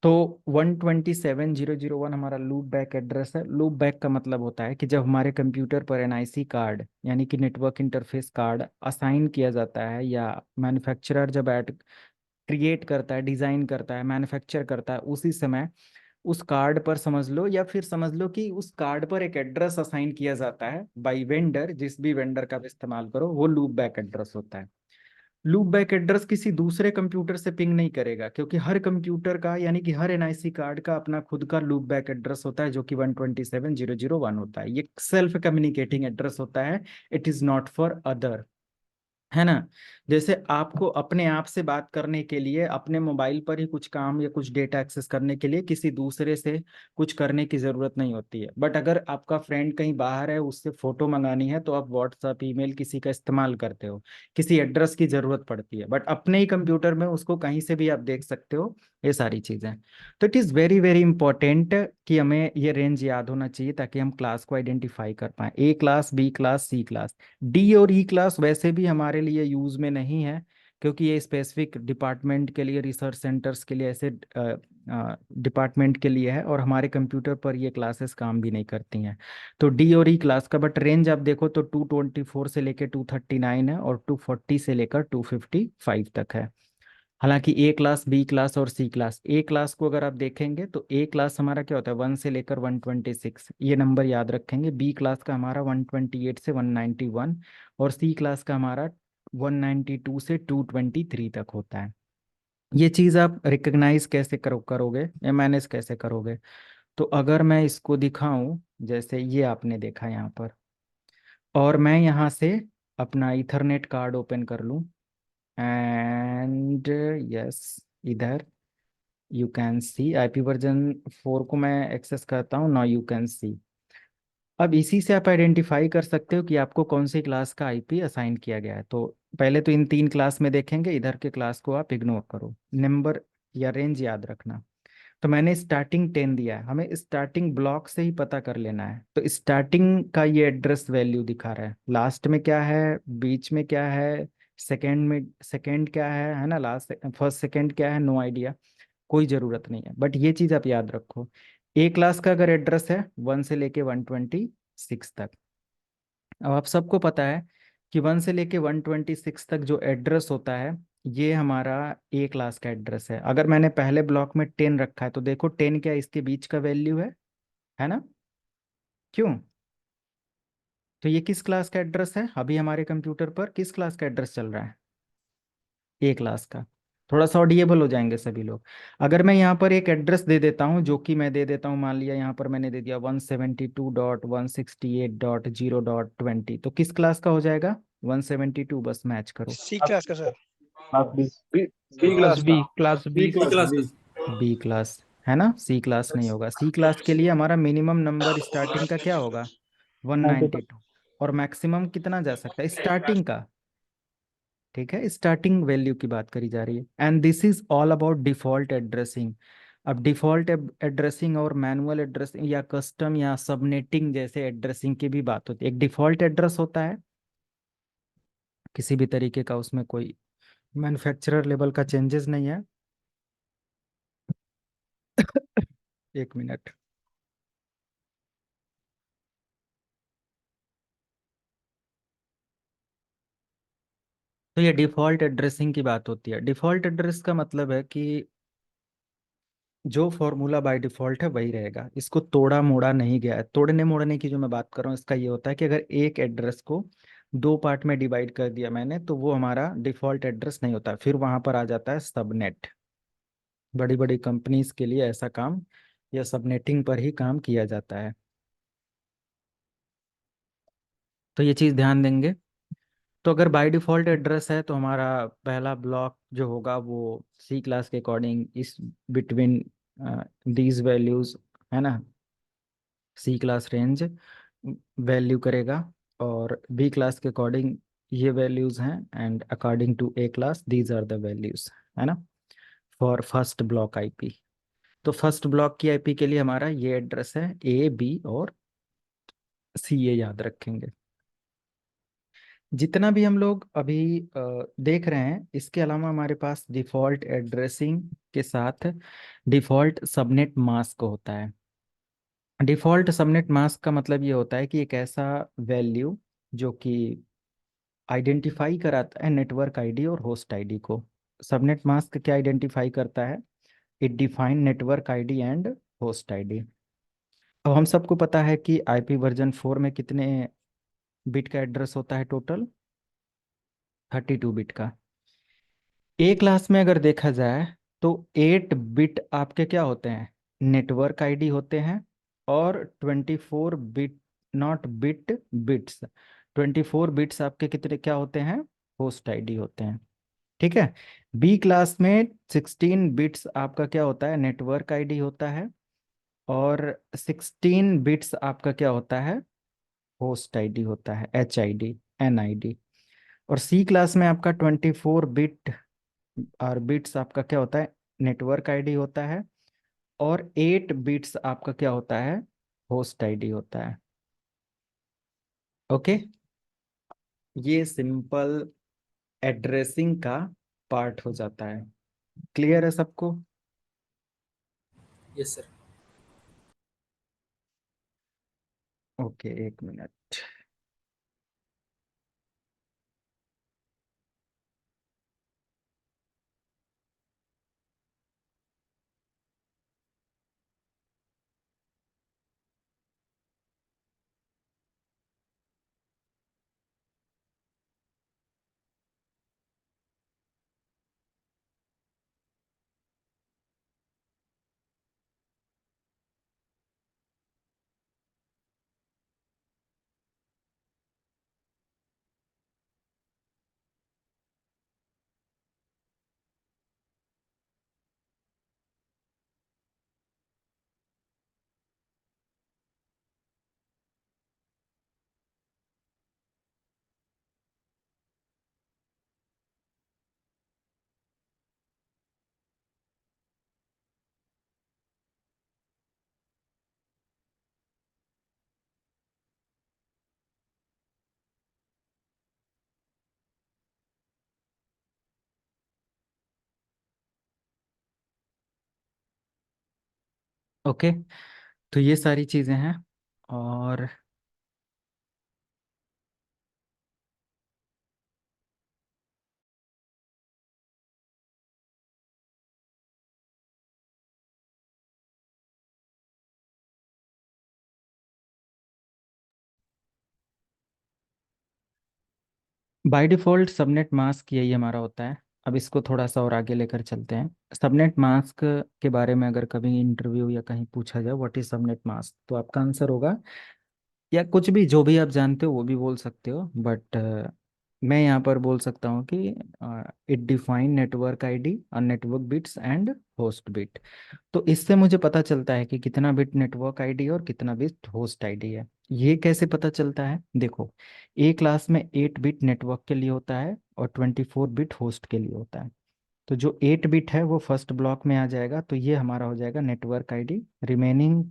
तो 127.0.0.1 हमारा लूप बैक एड्रेस है। लूप बैक का मतलब होता है कि जब हमारे कंप्यूटर पर एनआईसी कार्ड यानी कि नेटवर्क इंटरफेस कार्ड असाइन किया जाता है, या मैन्युफैक्चरर जब ऐड क्रिएट करता है, डिज़ाइन करता है, मैन्युफैक्चर करता है, उसी समय उस कार्ड पर समझ लो, या फिर समझ लो कि उस कार्ड पर एक एड्रेस असाइन किया जाता है बाई वेंडर, जिस भी वेंडर का आप इस्तेमाल करो, वो लूप बैक एड्रेस होता है। लूप बैक एड्रेस किसी दूसरे कंप्यूटर से पिंग नहीं करेगा, क्योंकि हर कंप्यूटर का यानी कि हर एनआईसी कार्ड का अपना खुद का लूप बैक एड्रेस होता है, जो कि 127.0.0.1 होता है। ये सेल्फ कम्युनिकेटिंग एड्रेस होता है। It is not for other, है ना। जैसे आपको अपने आप से बात करने के लिए अपने मोबाइल पर ही कुछ काम या कुछ डेटा एक्सेस करने के लिए किसी दूसरे से कुछ करने की जरूरत नहीं होती है। बट अगर आपका फ्रेंड कहीं बाहर है, उससे फोटो मंगानी है, तो आप व्हाट्सएप ईमेल किसी का इस्तेमाल करते हो, किसी एड्रेस की जरूरत पड़ती है। बट अपने ही कंप्यूटर में उसको कहीं से भी आप देख सकते हो, ये सारी चीजें। तो it is very very important कि हमें ये रेंज याद होना चाहिए, ताकि हम क्लास को आइडेंटिफाई कर पाए, ए क्लास, बी क्लास, सी क्लास। डी और ई क्लास वैसे भी हमारे लिए यूज में नहीं है, क्योंकि ये स्पेसिफिक डिपार्टमेंट के लिए, रिसर्च सेंटर्स के लिए, ऐसे डिपार्टमेंट के लिए है, और हमारे कंप्यूटर पर ये क्लासेस काम भी नहीं करती हैं। तो डी और ई क्लास का बट रेंज आप देखो तो 224 से लेकर 239 है, और 240 से लेकर 255 तक है। हालांकि ए क्लास, बी क्लास और सी क्लास, ए क्लास को अगर आप देखेंगे तो ए क्लास हमारा क्या होता है, 1 से लेकर 126, ये नंबर याद रखेंगे। बी क्लास का हमारा 128 से 191, और सी क्लास का हमारा 192 से 223 तक होता है। ये चीज़ आप रिकग्नाइज कैसे करोगे या मैनेज कैसे करोगे? तो अगर मैं इसको दिखाऊं, जैसे ये आपने देखा यहाँ पर, और मैं यहाँ से अपना इथरनेट कार्ड ओपन कर लूँ, एंड यस, इधर you can see IP version 4 को मैं एक्सेस करता हूँ। Now you can see. अब इसी से आप आइडेंटिफाई कर सकते हो कि आपको कौन सी क्लास का आईपी असाइन किया गया है। तो पहले तो इन तीन क्लास में देखेंगे, इधर के क्लास को आप इग्नोर करो, नंबर या रेंज याद रखना। तो मैंने स्टार्टिंग 10 दिया है, हमें स्टार्टिंग ब्लॉक से ही पता कर लेना है। तो स्टार्टिंग का ये एड्रेस वैल्यू दिखा रहा है, लास्ट में क्या है, बीच में क्या है, सेकेंड में सेकेंड क्या है ना, लास्ट फर्स्ट सेकेंड क्या है, नो आइडिया, कोई ज़रूरत नहीं है। बट ये चीज़ आप याद रखो, ए क्लास का अगर एड्रेस है 1 से लेके 126 तक। अब आप सबको पता है कि 1 से लेके 126 तक जो एड्रेस होता है, ये हमारा ए क्लास का एड्रेस है। अगर मैंने पहले ब्लॉक में 10 रखा है, तो देखो 10 क्या इसके बीच का वैल्यू है ना। क्यों? तो ये किस क्लास का एड्रेस है? अभी हमारे कंप्यूटर पर किस क्लास का एड्रेस चल रहा है? ए क्लास का। थोड़ा सा ऑडिएबल हो जाएंगे सभी लोग। अगर मैं यहाँ पर एक एड्रेस दे देता हूँ, जो कि मैं दे देता हूँ, मान लिया यहाँ पर मैंने दे दिया 172.168.0.20, तो किस क्लास का हो जाएगा? 172, बस मैच करो।
सी क्लास का sir.
Class B.
B
B
class
class
B
का।
Class B
B class B.
B class है ना, सी क्लास नहीं होगा। सी क्लास के लिए हमारा मिनिमम नंबर स्टार्टिंग का क्या होगा? 192। और मैक्सिमम कितना जा सकता है स्टार्टिंग का? ठीक है, स्टार्टिंग वैल्यू की बात करी जा रही है। And this is all about default addressing. अब डिफॉल्ट एड्रेसिंग और मैनुअल एड्रेसिंग या कस्टम या सबनेटिंग जैसे एड्रेसिंग की भी बात होती है। एक डिफॉल्ट एड्रेस होता है, किसी भी तरीके का उसमें कोई मैन्युफैक्चरर लेवल का चेंजेस नहीं है। एक मिनट। तो ये डिफॉल्ट एड्रेसिंग की बात होती है। डिफॉल्ट एड्रेस का मतलब है कि जो फॉर्मूला बाय डिफॉल्ट है वही रहेगा, इसको तोड़ा मोड़ा नहीं गया है। तोड़ने मोड़ने की जो मैं बात कर रहा हूँ, इसका ये होता है कि अगर एक एड्रेस को दो पार्ट में डिवाइड कर दिया मैंने, तो वो हमारा डिफॉल्ट एड्रेस नहीं होता, फिर वहां पर आ जाता है सबनेट। बड़ी बड़ी कंपनीज के लिए ऐसा काम या सबनेटिंग पर ही काम किया जाता है। तो ये चीज़ ध्यान देंगे। तो अगर बाय डिफॉल्ट एड्रेस है, तो हमारा पहला ब्लॉक जो होगा वो सी क्लास के according is between these values, है ना, सी क्लास रेंज वैल्यू करेगा। और बी क्लास के अकॉर्डिंग ये वैल्यूज हैं, and according to A class these are the values, है ना, फॉर फर्स्ट ब्लॉक आईपी। तो फर्स्ट ब्लॉक की आईपी के लिए हमारा ये एड्रेस है, ए, बी और सी, ये याद रखेंगे। जितना भी हम लोग अभी देख रहे हैं, इसके अलावा हमारे पास डिफॉल्ट एड्रेसिंग के साथ डिफॉल्ट सबनेट मास्क होता है। डिफॉल्ट सबनेट मास्क का मतलब ये होता है कि एक ऐसा वैल्यू जो कि आइडेंटिफाई कराता है नेटवर्क आईडी और होस्ट आईडी को। सबनेट मास्क क्या आइडेंटिफाई करता है? It define network ID and host ID. अब हम सबको पता है कि आईपी वर्जन 4 में कितने बिट का एड्रेस होता है टोटल? 32 बिट का। ए क्लास में अगर देखा जाए तो 8 बिट आपके क्या होते हैं? नेटवर्क आईडी होते हैं। और 24 bit, not bit, bits, 24 bits आपके कितने क्या होते हैं? होस्ट आईडी होते हैं। ठीक है। बी क्लास में 16 बिट्स आपका क्या होता है? नेटवर्क आईडी होता है। और 16 बिट्स आपका क्या होता है? होस्ट आईडी होता है, HID, NID। और सी क्लास में आपका 24 बिट और बिट्स आपका क्या होता है? नेटवर्क आईडी होता है। और 8 बिट्स आपका क्या होता है? होस्ट आईडी होता है। ओके। ये सिंपल एड्रेसिंग का पार्ट हो जाता है। क्लियर है सबको?
Yes sir.
ओके, एक मिनट। ओके, तो ये सारी चीज़ें हैं। और बाय डिफॉल्ट सबनेट मास्क यही हमारा होता है। अब इसको थोड़ा सा और आगे लेकर चलते हैं। सबनेट मास्क के बारे में अगर कभी इंटरव्यू या कहीं पूछा जाए व्हाट इज सबनेट मास्क, तो आपका आंसर होगा, या कुछ भी जो भी आप जानते हो वो भी बोल सकते हो, बट मैं यहाँ पर बोल सकता हूँ कि इट डिफाइन नेटवर्क आईडी और network bits and host bit. तो इससे मुझे पता चलता है कि कितना बिट नेटवर्क आईडी और कितना बिट होस्ट आईडी है। ये कैसे पता चलता है? देखो, ए क्लास में 8 बिट नेटवर्क के लिए होता है और 24 बिट होस्ट के लिए होता है। तो जो 8 बिट है वो फर्स्ट ब्लॉक में आ जाएगा, तो ये हमारा हो जाएगा नेटवर्क आईडी। रिमेनिंग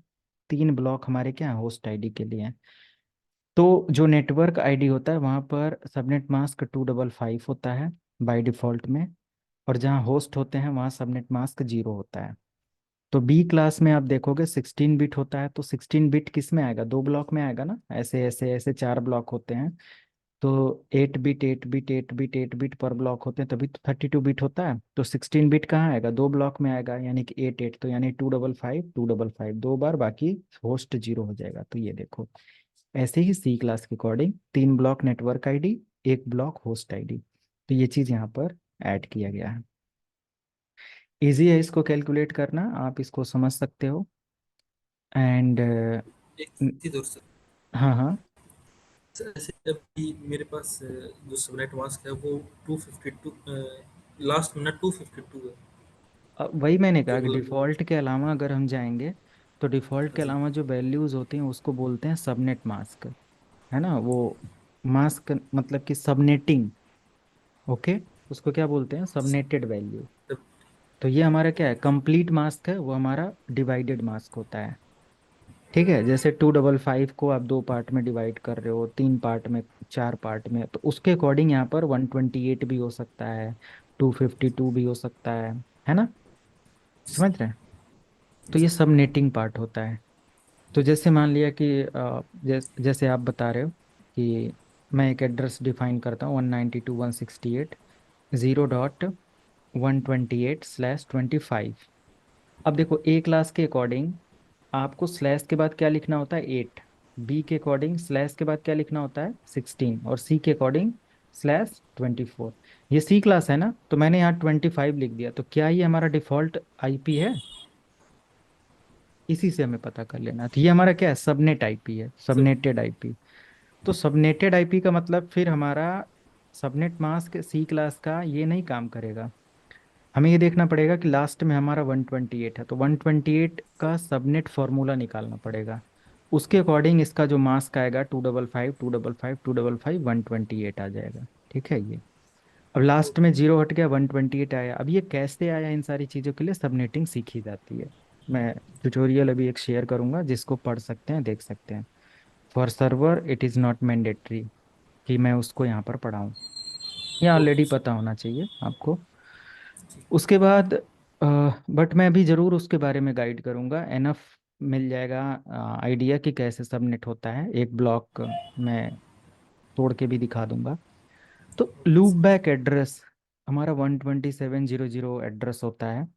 3 ब्लॉक हमारे क्या है? होस्ट आईडी के लिए हैं। तो जो नेटवर्क आईडी होता है वहाँ पर सबनेट मास्क 255 होता है बाय डिफॉल्ट में। और जहाँ होस्ट होते हैं वहाँ सबनेट मास्क 0 होता है। तो बी क्लास में आप देखोगे 16 बिट होता है। तो 16 बिट किस में आएगा? 2 ब्लॉक में आएगा ना, ऐसे ऐसे ऐसे 4 ब्लॉक होते हैं। तो 8 बिट 8 बिट 8 बिट 8 बिट पर ब्लॉक होते हैं, तभी तो 32 बिट होता है। तो 16 बिट कहाँ आएगा? 2 ब्लॉक में आएगा, यानी कि 8 8, तो यानी 255 255 2 बार, बाकी होस्ट 0 हो जाएगा। तो ये देखो, ऐसे ही सी क्लास के according 3 block network ID, 1 block host ID. तो ये चीज़ यहाँ पर ऐड किया गया है। इजी है इसको कैलकुलेट करना, आप इसको समझ सकते हो। एंड
एक चीज और सर।
हाँ हाँ।
सर ऐसे अभी मेरे पास जो सबनेट मास्क है वो 252, लास्ट मिनट 252 है।
वही मैंने
जो
कहा कि
मतलब
डिफ़ॉल्ट के अलावा अगर हम जाएंगे तो डिफ़ॉल्ट
हाँ
के
जी।
अलावा जो वैल्यूज़ होती हैं उसको बोलते हैं सबनेट मास्क। है ना वो? मास्क मतलब कि सबनेटिंग। ओके। उसको क्या बोलते हैं? सबनेटेड वैल्यू।
तब
तो ये हमारा क्या है? कंप्लीट मास्क है, वो हमारा डिवाइडेड मास्क होता है। ठीक है। जैसे 255 को आप 2 पार्ट में डिवाइड कर रहे हो, 3 पार्ट में, 4 पार्ट में, तो उसके अकॉर्डिंग यहाँ पर 128 भी हो सकता है, 252 भी हो सकता है ना? समझ रहे हैं? तो ये सब नेटिंग पार्ट होता है। तो जैसे मान लिया कि जैसे आप बता रहे हो कि मैं एक एड्रेस डिफाइन करता हूँ 192.168.0.128/25। अब देखो ए क्लास के अकॉर्डिंग आपको स्लैश के बाद क्या लिखना होता है 8, बी के अकॉर्डिंग स्लैश के बाद क्या लिखना होता है 16, और सी के अकॉर्डिंग /24। ये सी क्लास है ना, तो मैंने यहाँ 25 लिख दिया, तो क्या ये हमारा डिफॉल्ट आईपी है? इसी से हमें पता कर लेना। तो ये हमारा क्या है, सबनेट आईपी है,
सब
सबनेटेड आईपी। तो सबनेटेड आईपी का मतलब फिर हमारा सबनेट मास्क सी क्लास का ये नहीं काम करेगा। हमें ये देखना पड़ेगा कि लास्ट में हमारा 128 है, तो 128 का सबनेट फॉर्मूला निकालना पड़ेगा। उसके अकॉर्डिंग इसका जो मास्क आएगा 255 255 255 128 आ जाएगा। ठीक है ये। अब लास्ट में जीरो हट गया, 128 आया। अब ये कैसे आया, इन सारी चीज़ों के लिए सबनेटिंग सीखी जाती है। मैं ट्यूटोरियल अभी एक शेयर करूंगा जिसको पढ़ सकते हैं, देख सकते हैं। For server it is not mandatory कि मैं उसको यहाँ पर पढ़ाऊँ, ये
ओके
ऑलरेडी
सर।
पता होना चाहिए आपको।
ठीक।
उसके बाद बट मैं अभी ज़रूर उसके बारे में गाइड करूँगा, एनफ मिल जाएगा आइडिया कि कैसे सबनेट होता है। एक ब्लॉक मैं तोड़ के भी दिखा दूंगा। तो
okay
loop
sir.
Back address हमारा 12700 एड्रेस होता है।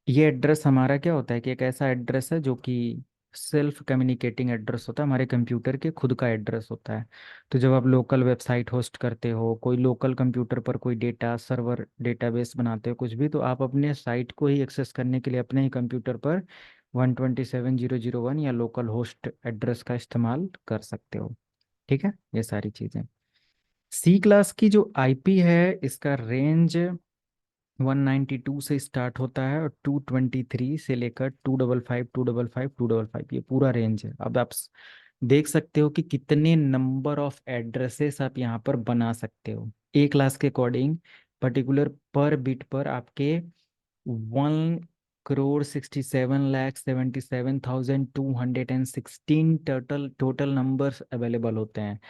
ये एड्रेस हमारा क्या होता है कि एक ऐसा एड्रेस है जो कि सेल्फ कम्युनिकेटिंग एड्रेस होता है, हमारे कंप्यूटर के खुद का एड्रेस होता है। तो जब आप लोकल वेबसाइट होस्ट करते हो, कोई लोकल कंप्यूटर पर कोई डेटा सर्वर डेटाबेस बनाते हो कुछ भी, तो आप अपने साइट को ही एक्सेस करने के लिए अपने ही कंप्यूटर पर 127.0.0.1 या लोकल होस्ट एड्रेस का इस्तेमाल कर सकते हो। ठीक है, ये सारी चीज़ें। सी क्लास की जो आईपी है इसका रेंज 192 से स्टार्ट होता है और 223 से लेकर 255 255 255, ये पूरा रेंज है। अब आप देख सकते हो कि कितने नंबर ऑफ एड्रेसेस आप यहाँ पर बना सकते हो ए क्लास के अकॉर्डिंग। पर्टिकुलर पर बिट पर आपके 1,67,77,216 टोटल नंबर्स अवेलेबल होते हैं।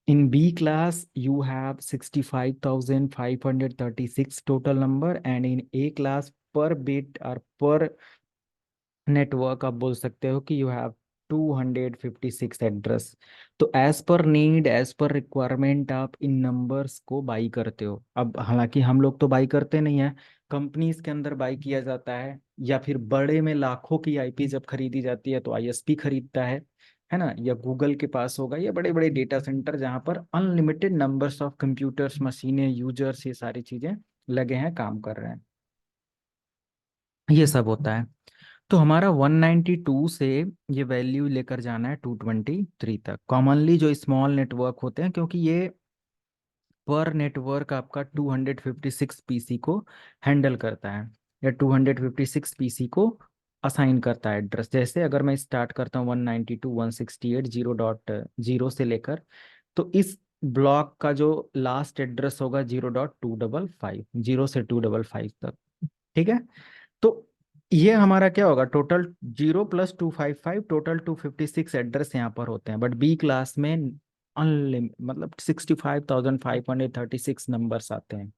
In B class, you have 65,536 total number, and in A class, per bit or per network आप बोल सकते हो कि यू हैव 256 एड्रेस। तो as per need as per requirement आप इन नंबर्स को बाई करते हो। अब हालांकि हम लोग तो बाई करते नहीं है, कंपनीज के अंदर बाई किया जाता है, या फिर बड़े में लाखों की आईपी जब खरीदी जाती है तो आईएसपी खरीदता है ना, या गूगल के पास होगा, या बड़े बड़े डेटा सेंटर जहाँ पर अनलिमिटेड नंबर्स ऑफ कंप्यूटर्स मशीनें यूजर्स ये सारी चीजें लगे हैं, काम कर रहे हैं, ये सब होता है। तो हमारा 192 से ये वैल्यू लेकर जाना है 223 तक। कॉमनली जो स्मॉल नेटवर्क होते हैं, क्योंकि ये पर नेटवर्क आपका 256 पीसी को हैंडल करता है, या 256 पीसी को असाइन करता है एड्रेस। जैसे अगर मैं स्टार्ट करता हूँ 192.168.0.0 से लेकर, तो इस ब्लॉक का जो लास्ट एड्रेस होगा 0.255, 0 से 255 तक। ठीक है। तो ये हमारा क्या होगा, टोटल 0 + 255, टोटल 256 एड्रेस यहाँ पर होते हैं। बट बी क्लास में अनलिमिट मतलब 65,536 नंबर्स आते हैं।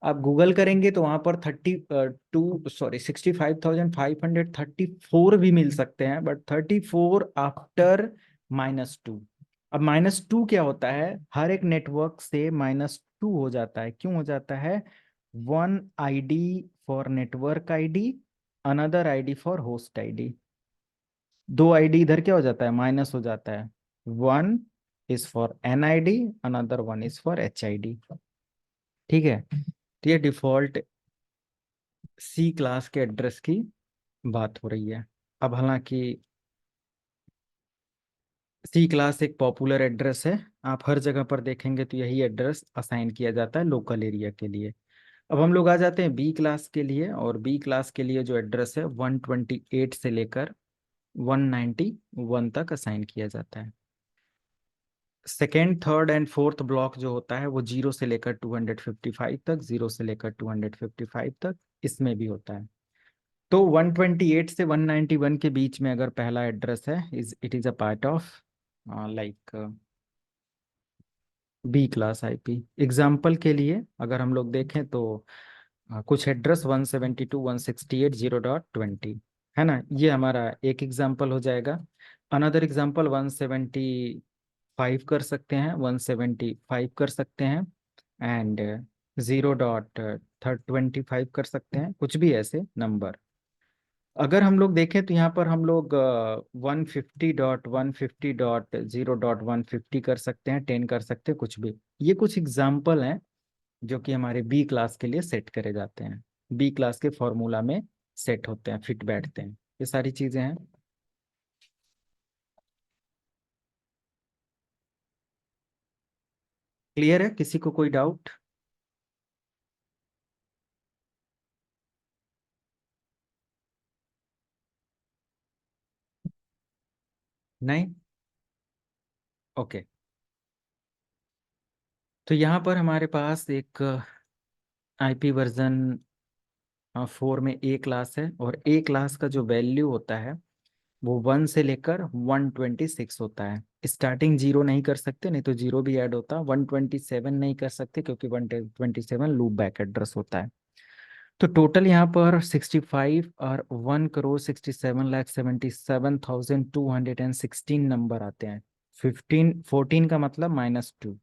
आप गूगल करेंगे तो वहां पर 65,534 भी मिल सकते हैं, बट 34 आफ्टर -2। अब -2 क्या होता है, हर एक नेटवर्क से -2 हो जाता है। क्यों हो जाता है? One ID for network ID, another ID for host ID. दो आईडी इधर क्या हो जाता है, माइनस हो जाता है। One is for N I D, another one is for H I D. ठीक है। तो ये डिफॉल्ट सी क्लास के एड्रेस की बात हो रही है। अब हालांकि सी क्लास एक पॉपुलर एड्रेस है, आप हर जगह पर देखेंगे तो यही एड्रेस असाइन किया जाता है लोकल एरिया के लिए। अब हम लोग आ जाते हैं बी क्लास के लिए, और बी क्लास के लिए जो एड्रेस है 128 से लेकर 191 तक असाइन किया जाता है। Second third and fourth block जो होता है वो 0 से लेकर 255 तक, 0 से लेकर 255 तक इसमें भी होता है। तो 128 से 191 के बीच में अगर पहला एड्रेस है, it is a part of like B class IP. Example के लिए अगर हम लोग देखें तो कुछ एड्रेस 172.168.0.20 है ना, ये हमारा एक एग्जांपल हो जाएगा। अनदर एग्जांपल 175 कर सकते हैं, 175 कर सकते हैं, एंड 0.25 कर सकते हैं, कुछ भी ऐसे नंबर। अगर हम लोग देखें तो यहाँ पर हम लोग 150.150.0.150 कर सकते हैं, 10 कर सकते हैं, कुछ भी। ये कुछ एग्जाम्पल हैं जो कि हमारे बी क्लास के लिए सेट करे जाते हैं, बी क्लास के फॉर्मूला में सेट होते हैं, फिट बैठते हैं, ये सारी चीजें हैं। क्लियर है, किसी को कोई डाउट? नहीं? ओके। तो यहाँ पर हमारे पास एक आईपी वर्जन 4 में ए क्लास है, और ए क्लास का जो वैल्यू होता है वो 1 से लेकर 126 होता है। स्टार्टिंग जीरो नहीं कर सकते, नहीं तो जीरो भी ऐड होता। 127 नहीं कर सकते क्योंकि 127 लूप बैक एड्रेस होता है। तो टोटल यहाँ पर 65 और 1,67,77,216 नंबर आते हैं। 14 का मतलब -2।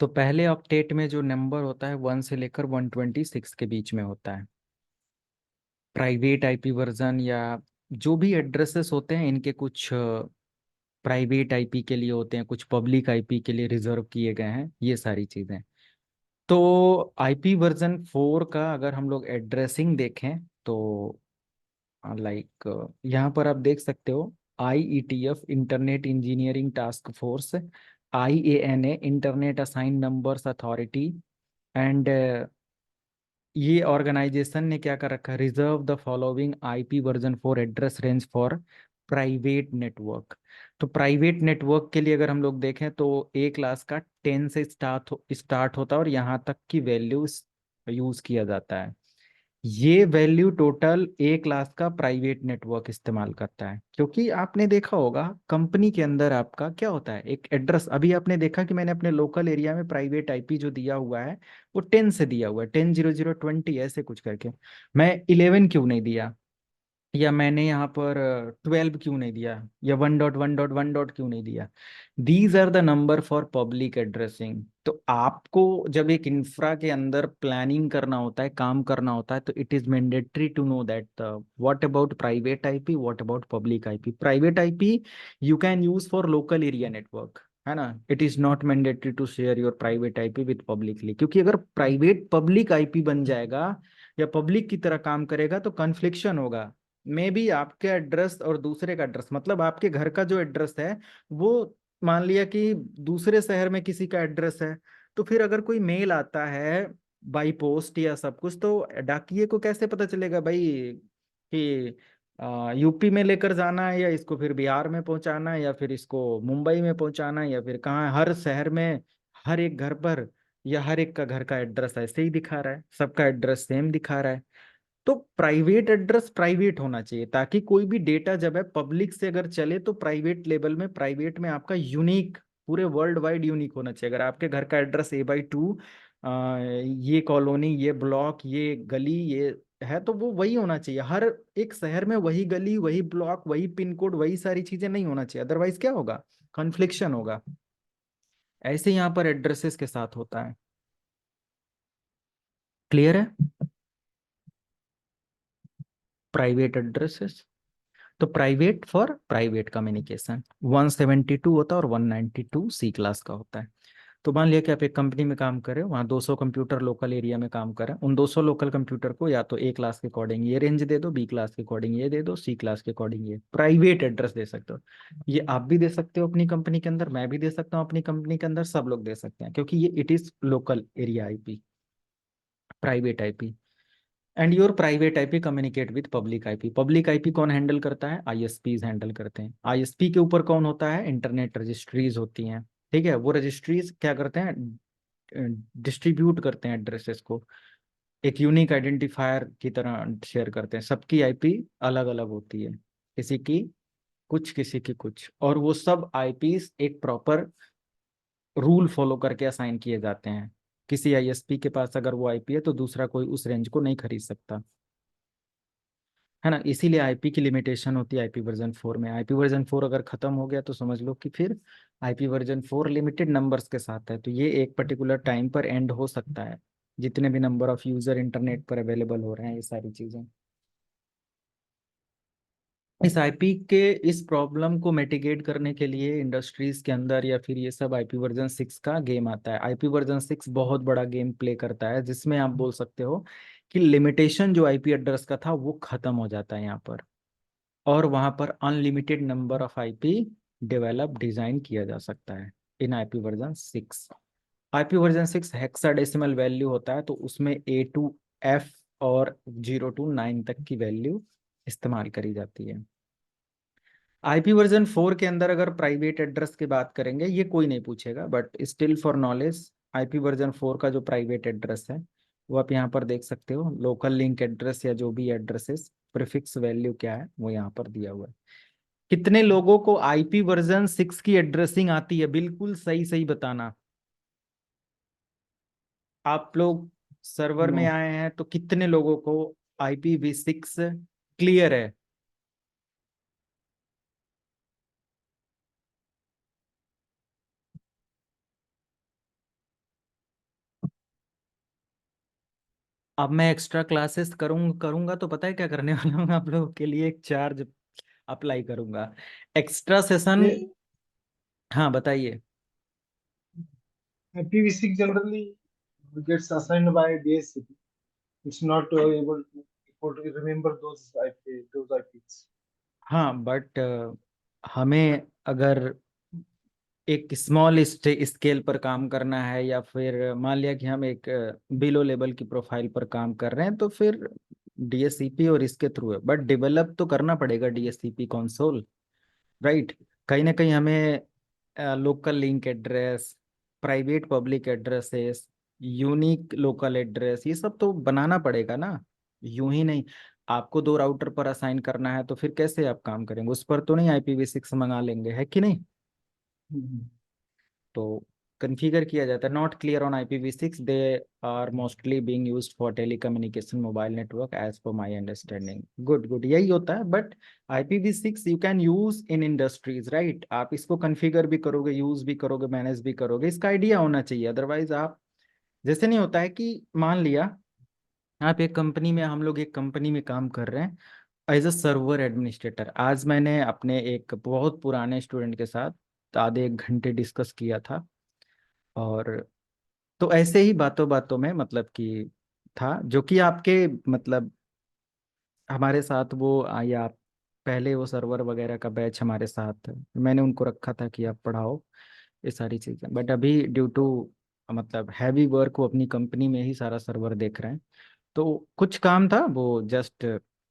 तो पहले ऑक्टेट में जो नंबर होता है 1 से लेकर 126 के बीच में होता है। प्राइवेट आईपी वर्जन या जो भी एड्रेसेस होते हैं, इनके कुछ प्राइवेट आईपी के लिए होते हैं, कुछ पब्लिक आईपी के लिए रिजर्व किए गए हैं, ये सारी चीज़ें। तो आईपी वर्जन 4 का अगर हम लोग एड्रेसिंग देखें तो लाइक यहाँ पर आप देख सकते हो, IETF internet engineering task force, IANA internet assign numbers authority, and ये ऑर्गेनाइजेशन ने क्या कर रखा है, reserve the following IP version 4 address range for private network. तो प्राइवेट नेटवर्क के लिए अगर हम लोग देखें तो ए क्लास का 10 से स्टार्ट होता है और यहाँ तक की वैल्यू यूज किया जाता है। ये वैल्यू टोटल ए क्लास का प्राइवेट नेटवर्क इस्तेमाल करता है, क्योंकि आपने देखा होगा कंपनी के अंदर आपका क्या होता है, एक एड्रेस। अभी आपने देखा कि मैंने अपने लोकल एरिया में प्राइवेट आईपी जो दिया हुआ है वो 10 से दिया हुआ है, 10.00.20 ऐसे कुछ करके। मैं 11 क्यों नहीं दिया, या मैंने यहाँ पर 12 क्यों नहीं दिया, या 1.1.1 क्यों नहीं दिया? These are the number for public addressing. तो आपको जब एक इंफ्रा के अंदर प्लानिंग करना होता है, काम करना होता है, तो it is mandatory to know that what about private IP, what about public IP. Private IP you can use for local area network, है ना। It is not mandatory to share your private IP with publicly, क्योंकि अगर private public IP बन जाएगा या public की तरह काम करेगा तो कन्फ्लिक्शन होगा। मे बी आपके एड्रेस और दूसरे का एड्रेस, मतलब आपके घर का जो एड्रेस है वो, मान लिया कि दूसरे शहर में किसी का एड्रेस है, तो फिर अगर कोई मेल आता है बाई पोस्ट या सब कुछ, तो डाकिए को कैसे पता चलेगा भाई कि यूपी में लेकर जाना है, या इसको फिर बिहार में पहुंचाना है, या फिर इसको मुंबई में पहुंचाना है, या फिर कहाँ? हर शहर में हर एक घर पर या हर एक का घर का एड्रेस ऐसे ही दिखा रहा है, सबका एड्रेस सेम दिखा रहा है। तो प्राइवेट एड्रेस प्राइवेट होना चाहिए, ताकि कोई भी डेटा जब है पब्लिक से अगर चले तो प्राइवेट लेवल में, प्राइवेट में आपका यूनिक, पूरे वर्ल्ड वाइड यूनिक होना चाहिए। अगर आपके घर का एड्रेस A/2, ये कॉलोनी, ये ब्लॉक, ये गली, ये है, तो वो वही होना चाहिए हर एक शहर में, वही गली, वही ब्लॉक, वही पिन कोड, वही सारी चीजें नहीं होना चाहिए, अदरवाइज क्या होगा, कन्फ्लिक्शन होगा। ऐसे यहाँ पर एड्रेसेस के साथ होता है। क्लियर है? प्राइवेट एड्रेसेस, तो प्राइवेट फॉर प्राइवेट कम्युनिकेशन 172 होता है और 192 सी क्लास का होता है। तो मान लिया कि आप एक कंपनी में काम कर रहे हो, वहाँ 200 कंप्यूटर लोकल एरिया में काम कर रहे हैं। उन 200 लोकल कंप्यूटर को या तो ए क्लास के अकॉर्डिंग ये रेंज दे दो, बी क्लास के अकॉर्डिंग ये दे दो, सी क्लास के अकॉर्डिंग ये प्राइवेट एड्रेस दे सकते हो। ये आप भी दे सकते हो अपनी कंपनी के अंदर, मैं भी दे सकता हूँ अपनी कंपनी के अंदर, सब लोग दे सकते हैं, क्योंकि ये it is local area IP, private IP. And your private IP communicate with public IP. Public IP कौन हैंडल करता है? आईएसपीज हैंडल करते हैं। आईएसपी के ऊपर कौन होता है? इंटरनेट रजिस्ट्रीज होती हैं, ठीक है। वो रजिस्ट्रीज क्या करते हैं? डिस्ट्रीब्यूट करते हैं एड्रेसेस को, एक यूनिक आइडेंटिफायर की तरह शेयर करते हैं। सबकी आईपी अलग अलग होती है, किसी की कुछ, किसी की कुछ, और वो सब आईपीस एक प्रॉपर रूल फॉलो करके असाइन किए जाते हैं। किसी आईएसपी के पास अगर वो आईपी है तो दूसरा कोई उस रेंज को नहीं खरीद सकता, है ना। इसीलिए आईपी की लिमिटेशन होती है आईपी वर्जन 4 में। आईपी वर्जन 4 अगर खत्म हो गया तो समझ लो कि फिर आईपी वर्जन 4 लिमिटेड नंबर्स के साथ है, तो ये एक पर्टिकुलर टाइम पर एंड हो सकता है, जितने भी नंबर ऑफ यूजर इंटरनेट पर अवेलेबल हो रहे हैं, ये सारी चीजें। इस आईपी के इस प्रॉब्लम को मिटिगेट करने के लिए इंडस्ट्रीज के अंदर या फिर ये सब आईपी वर्जन 6 का गेम आता है। आईपी वर्जन 6 बहुत बड़ा गेम प्ले करता है, जिसमें आप बोल सकते हो कि लिमिटेशन जो आईपी एड्रेस का था वो खत्म हो जाता है यहाँ पर, और वहां पर unlimited number of IP develop design किया जा सकता है in IP version 6। IP version 6 hexadecimal value होता है, तो उसमें A to F और 0 to 9 तक की वैल्यू इस्तेमाल करी जाती है। आईपी वर्जन 4 के अंदर अगर प्राइवेट एड्रेस की बात करेंगे, ये कोई नहीं पूछेगा, but still for knowledge, IP version 4 का जो प्राइवेट एड्रेस है वो आप यहाँ पर देख सकते हो। लोकल लिंक एड्रेस या जो भी एड्रेसेस, प्रीफिक्स वैल्यू क्या है वो यहाँ पर दिया हुआ है। कितने लोगों को आईपी वर्जन 6 की एड्रेसिंग आती है, बिल्कुल सही सही बताना। आप लोग सर्वर में
नो।
आए हैं तो कितने लोगों को IPv6 क्लियर है? अब मैं एक्स्ट्रा क्लासेस करूंगा तो पता है क्या करने वाला हूँ, आप लोगों के लिए एक चार्ज अप्लाई करूंगा, एक्स्ट्रा सेशन।
ये
हाँ बताइए।
IPv6 generally gets assigned by DSCP. It's not able to remember those IPs.
हाँ बट हमें अगर एक स्मॉल स्केल पर काम करना है, या फिर मान लिया कि हम एक बिलो लेवल की प्रोफाइल पर काम कर रहे हैं, तो फिर डीएससीपी और इसके थ्रू है, बट डेवलप तो करना पड़ेगा डीएससीपी कंसोल, राइट। कहीं ना कहीं हमें local link address, private public addresses, unique local address, ये सब तो बनाना पड़ेगा ना। यूं ही नहीं, आपको 2 राउटर पर असाइन करना है तो फिर कैसे आप काम करेंगे, उस पर तो नहीं IPv6 मंगा लेंगे, है कि नहीं।
Mhm.
तो कन्फिगर किया जाता है। Not clear on IPv6, they are mostly being used for telecommunication mobile network as per my understanding. Good good, यही होता है, but IPv6 you can use in industries, right. आप इसको कन्फिगर भी करोगे, यूज भी करोगे, मैनेज भी करोगे, इसका आइडिया होना चाहिए। अदरवाइज आप, जैसे नहीं होता है कि मान लिया आप एक कंपनी में, हम लोग एक कंपनी में काम कर रहे हैं एज अ सर्वर एडमिनिस्ट्रेटर। आज मैंने अपने एक बहुत पुराने स्टूडेंट के साथ आधे 1 घंटे डिस्कस किया था, और तो ऐसे ही बातों बातों में मतलब कि था, जो कि आपके मतलब हमारे साथ वो या पहले वो सर्वर वगैरह का बैच हमारे साथ, मैंने उनको रखा था कि आप पढ़ाओ ये सारी चीज़ें, बट अभी ड्यू टू मतलब हैवी वर्क वो अपनी कंपनी में ही सारा सर्वर देख रहे हैं। तो कुछ काम था, वो जस्ट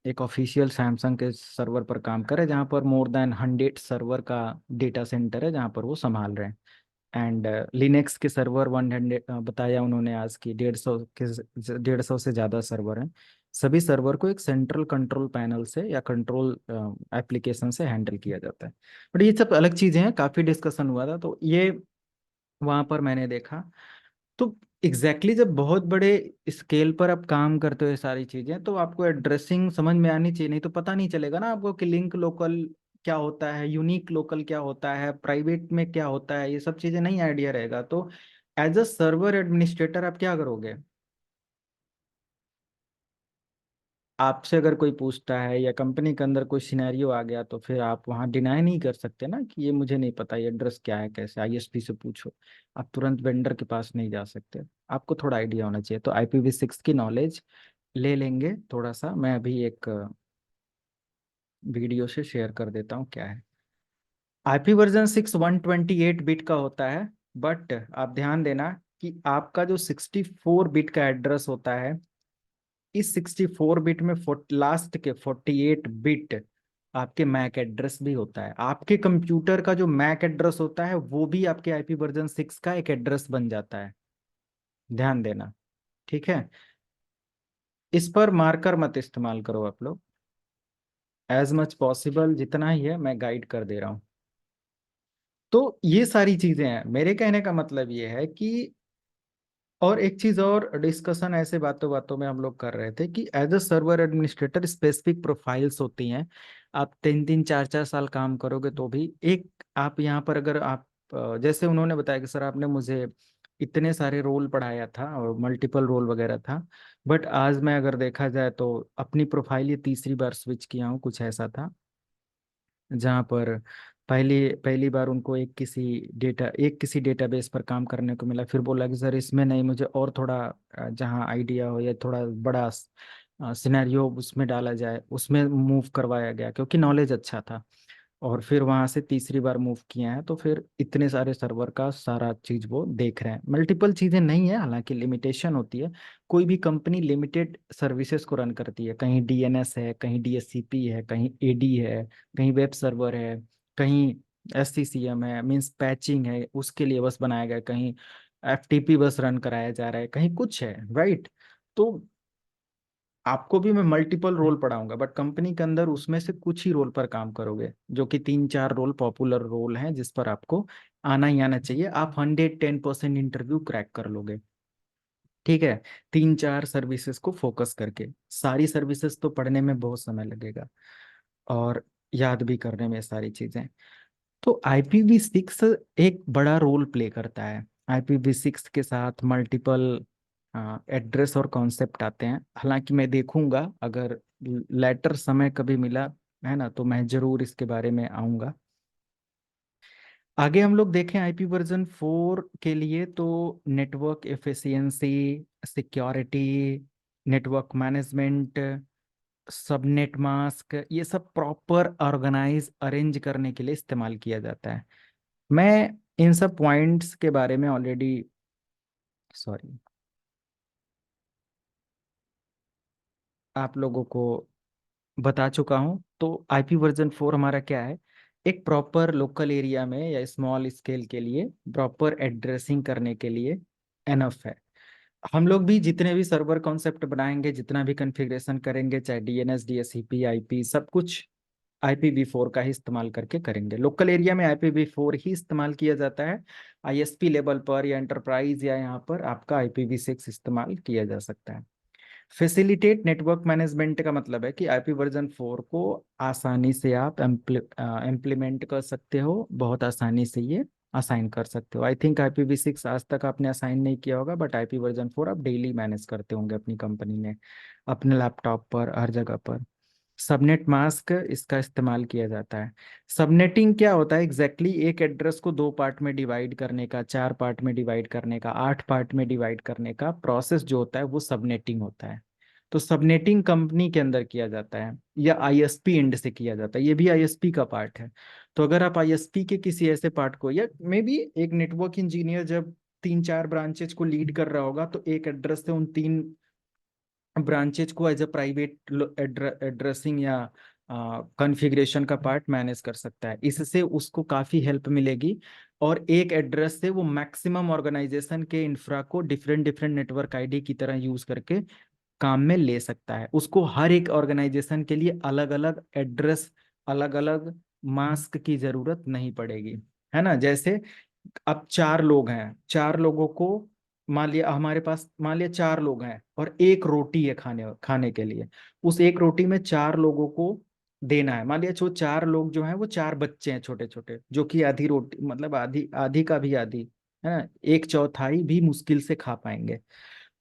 एक ऑफिशियल सैमसंग के सर्वर पर काम करे, जहाँ पर मोर देन 100 सर्वर का डेटा सेंटर है, जहाँ पर वो संभाल रहे हैं। एंड लिनक्स के सर्वर 100 बताया उन्होंने आज की 150 से ज़्यादा सर्वर हैं। सभी सर्वर को एक सेंट्रल कंट्रोल पैनल से या कंट्रोल एप्लीकेशन से हैंडल किया जाता है। बट ये सब अलग चीज़ें हैं, काफ़ी डिस्कशन हुआ था, तो ये वहाँ पर मैंने देखा। तो एग्जैक्टली जब बहुत बड़े स्केल पर आप काम करते हो ये सारी चीजें, तो आपको एड्रेसिंग समझ में आनी चाहिए, नहीं तो पता नहीं चलेगा ना आपको कि लिंक लोकल क्या होता है, यूनिक लोकल क्या होता है, प्राइवेट में क्या होता है, ये सब चीजें नहीं आइडिया रहेगा तो एज अ सर्वर एडमिनिस्ट्रेटर आप क्या करोगे। आपसे अगर कोई पूछता है या कंपनी के अंदर कोई सिनेरियो आ गया, तो फिर आप वहाँ डिनाई नहीं कर सकते ना कि ये मुझे नहीं पता, ये एड्रेस क्या है, कैसे, ISP से पूछो। आप तुरंत वेंडर के पास नहीं जा सकते, आपको थोड़ा आइडिया होना चाहिए। तो IPv6 की नॉलेज ले लेंगे थोड़ा सा, मैं अभी एक वीडियो से शेयर कर देता हूँ क्या है। IP वर्जन 6 128 बिट का होता है, बट आप ध्यान देना कि आपका जो 64 बिट का एड्रेस होता है, इस 64 बिट में लास्ट के 48 बिट आपके मैक एड्रेस भी होता है। आपके कंप्यूटर का जो मैक एड्रेस होता है वो भी आपके IP वर्जन 6 का एक एड्रेस बन जाता है, ध्यान देना, ठीक है। इस पर मार्कर मत इस्तेमाल करो आप लोग, एज मच पॉसिबल जितना ही है मैं गाइड कर दे रहा हूँ। तो ये सारी चीजें हैं, मेरे कहने का मतलब ये है कि और एक चीज और डिस्कशन ऐसे बातों बातों में हम लोग कर रहे थे कि as a server administrator specific profiles होती हैं। आप 3 3 4 4 साल काम करोगे तो भी एक आप यहाँ पर अगर आप जैसे उन्होंने बताया कि सर आपने मुझे इतने सारे रोल पढ़ाया था और मल्टीपल रोल वगैरह था, बट आज मैं अगर देखा जाए तो अपनी प्रोफाइल ये तीसरी बार स्विच किया हूँ, कुछ ऐसा था जहाँ पर पहली पहली बार उनको एक किसी डेटाबेस पर काम करने को मिला, फिर बोला कि सर इसमें नहीं, मुझे और थोड़ा जहाँ आइडिया हो या थोड़ा बड़ा सिनेरियो उसमें डाला जाए, उसमें मूव करवाया गया क्योंकि नॉलेज अच्छा था। और फिर वहां से तीसरी बार मूव किया है, तो फिर इतने सारे सर्वर का सारा चीज वो देख रहे हैं। मल्टीपल चीजें नहीं है, हालांकि लिमिटेशन होती है। कोई भी कंपनी लिमिटेड सर्विसेज को रन करती है, कहीं डीएनएस है, कहीं डीएससीपी है, कहीं एडी है, कहीं वेब सर्वर है, कहीं एससीसीएम है, मींस पैचिंग है, उसके लिए बस बनाया गया, कहीं एफटीपी बस रन कराया जा रहा है, कहीं कुछ है, राइट। तो आपको भी मैं मल्टीपल रोल पढ़ाऊंगा, बट कंपनी के अंदर उसमें से कुछ ही रोल पर काम करोगे, जो कि 3 4 रोल पॉपुलर रोल हैं जिस पर आपको आना ही आना चाहिए। आप 110% इंटरव्यू क्रैक कर लोगे, ठीक है। 3 4 सर्विसेज को फोकस करके, सारी सर्विसेज तो पढ़ने में बहुत समय लगेगा और याद भी करने में सारी चीजें। तो IPv6 एक बड़ा रोल प्ले करता है। IPv6 के साथ मल्टीपल एड्रेस और कॉन्सेप्ट आते हैं। हालांकि मैं देखूंगा, अगर लेटर समय कभी मिला है ना, तो मैं जरूर इसके बारे में आऊंगा। आगे हम लोग देखें IP वर्जन 4 के लिए, तो network efficiency, security, network management, subnet mask, ये सब प्रॉपर ऑर्गेनाइज अरेंज करने के लिए इस्तेमाल किया जाता है। मैं इन सब पॉइंट्स के बारे में ऑलरेडी, सॉरी, आप लोगों को बता चुका हूँ। तो IP वर्जन 4 हमारा क्या है, एक प्रॉपर लोकल एरिया में या स्मॉल स्केल के लिए प्रॉपर एड्रेसिंग करने के लिए एनफ है। हम लोग भी जितने भी सर्वर कॉन्सेप्ट बनाएंगे, जितना भी कॉन्फ़िगरेशन करेंगे, चाहे डीएनएस डीएससीपी आईपी, सब कुछ IPv4 का ही इस्तेमाल करके करेंगे। लोकल एरिया में IPv4 ही इस्तेमाल किया जाता है। ISP लेवल पर या एंटरप्राइज या यहाँ पर आपका IPv6 इस्तेमाल किया जा सकता है। फैसिलिटेट नेटवर्क मैनेजमेंट का मतलब है कि IP वर्जन 4 को आसानी से आप इम्प्लीमेंट कर सकते हो, बहुत आसानी से ये असाइन कर सकते हो। आई थिंक IPv6 आज तक आपने असाइन नहीं किया होगा, बट IP वर्जन 4 आप डेली मैनेज करते होंगे अपनी कंपनी में, अपने लैपटॉप पर, हर जगह पर। सबनेट मास्क इसका इस्तेमाल किया जाता है। सबनेटिंग क्या होता है एग्जैक्टली एक एड्रेस को 2 पार्ट में डिवाइड करने का, 4 पार्ट में डिवाइड करने का, 8 पार्ट में डिवाइड करने का प्रोसेस जो होता है वो सबनेटिंग होता है। तो सबनेटिंग कंपनी के अंदर किया जाता है या ISP एंड से किया जाता है, ये भी ISP का पार्ट है। तो अगर आप ISP के किसी ऐसे पार्ट को, या मे बी एक नेटवर्क इंजीनियर जब 3 4 ब्रांचेज को लीड कर रहा होगा, तो एक एड्रेस से उन 3 ब्रांचेज को एज अ प्राइवेट एड्रेसिंग या कॉन्फ़िगरेशन का पार्ट मैनेज कर सकता है। इससे उसको काफ़ी हेल्प मिलेगी, और एक एड्रेस से वो मैक्सिमम ऑर्गेनाइजेशन के इंफ्रा को डिफरेंट डिफरेंट नेटवर्क आईडी की तरह यूज करके काम में ले सकता है। उसको हर एक ऑर्गेनाइजेशन के लिए अलग अलग एड्रेस, अलग अलग मास्क की जरूरत नहीं पड़ेगी, है ना। जैसे अब 4 लोग हैं, 4 लोगों को, मान लिया हमारे पास, मान लिया 4 लोग हैं और एक रोटी है खाने खाने के लिए। उस एक रोटी में 4 लोगों को देना है। मान लिया जो 4 लोग जो हैं वो 4 बच्चे हैं छोटे छोटे, जो कि आधी रोटी, मतलब आधी आधी का भी आधी, है ना, एक चौथाई भी मुश्किल से खा पाएंगे।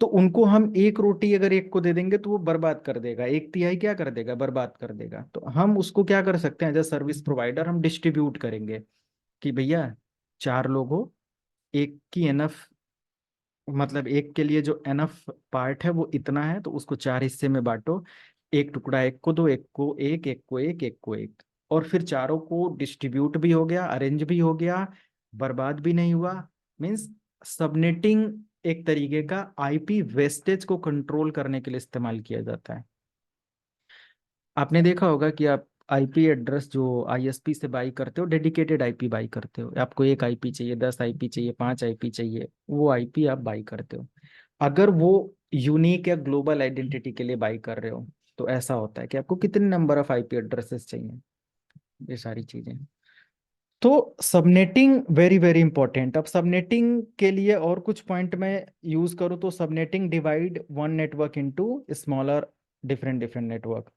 तो उनको हम एक रोटी अगर एक को दे देंगे तो वो बर्बाद कर देगा, एक तिहाई क्या कर देगा, बर्बाद कर देगा। तो हम उसको क्या कर सकते हैं, एज अ सर्विस प्रोवाइडर हम डिस्ट्रीब्यूट करेंगे कि भैया 4 लोग हो, एक की एनफ, मतलब एक के लिए जो एनफ पार्ट है वो इतना है, तो उसको 4 हिस्से में बांटो, एक टुकड़ा एक को दो, एक को एक, एक को एक, एक को एक। और फिर चारों को डिस्ट्रीब्यूट भी हो गया, अरेंज भी हो गया, बर्बाद भी नहीं हुआ। मीन्स सबनेटिंग एक तरीके का IP वेस्टेज को कंट्रोल करने के लिए इस्तेमाल किया जाता है। आपने देखा होगा कि आप IP एड्रेस जो ISP से बाई करते हो, डेडिकेटेड IP बाई करते हो, आपको एक IP चाहिए, 10 IP चाहिए, 5 IP चाहिए, वो IP आप बाई करते हो। अगर वो यूनिक या ग्लोबल आइडेंटिटी के लिए बाई कर रहे हो, तो ऐसा होता है कि आपको कितने नंबर ऑफ IP एड्रेसेस चाहिए, ये सारी चीजें। तो सबनेटिंग वेरी वेरी इंपॉर्टेंट। अब सबनेटिंग के लिए और कुछ पॉइंट में यूज करूँ तो subnetting divide one network into smaller different different network.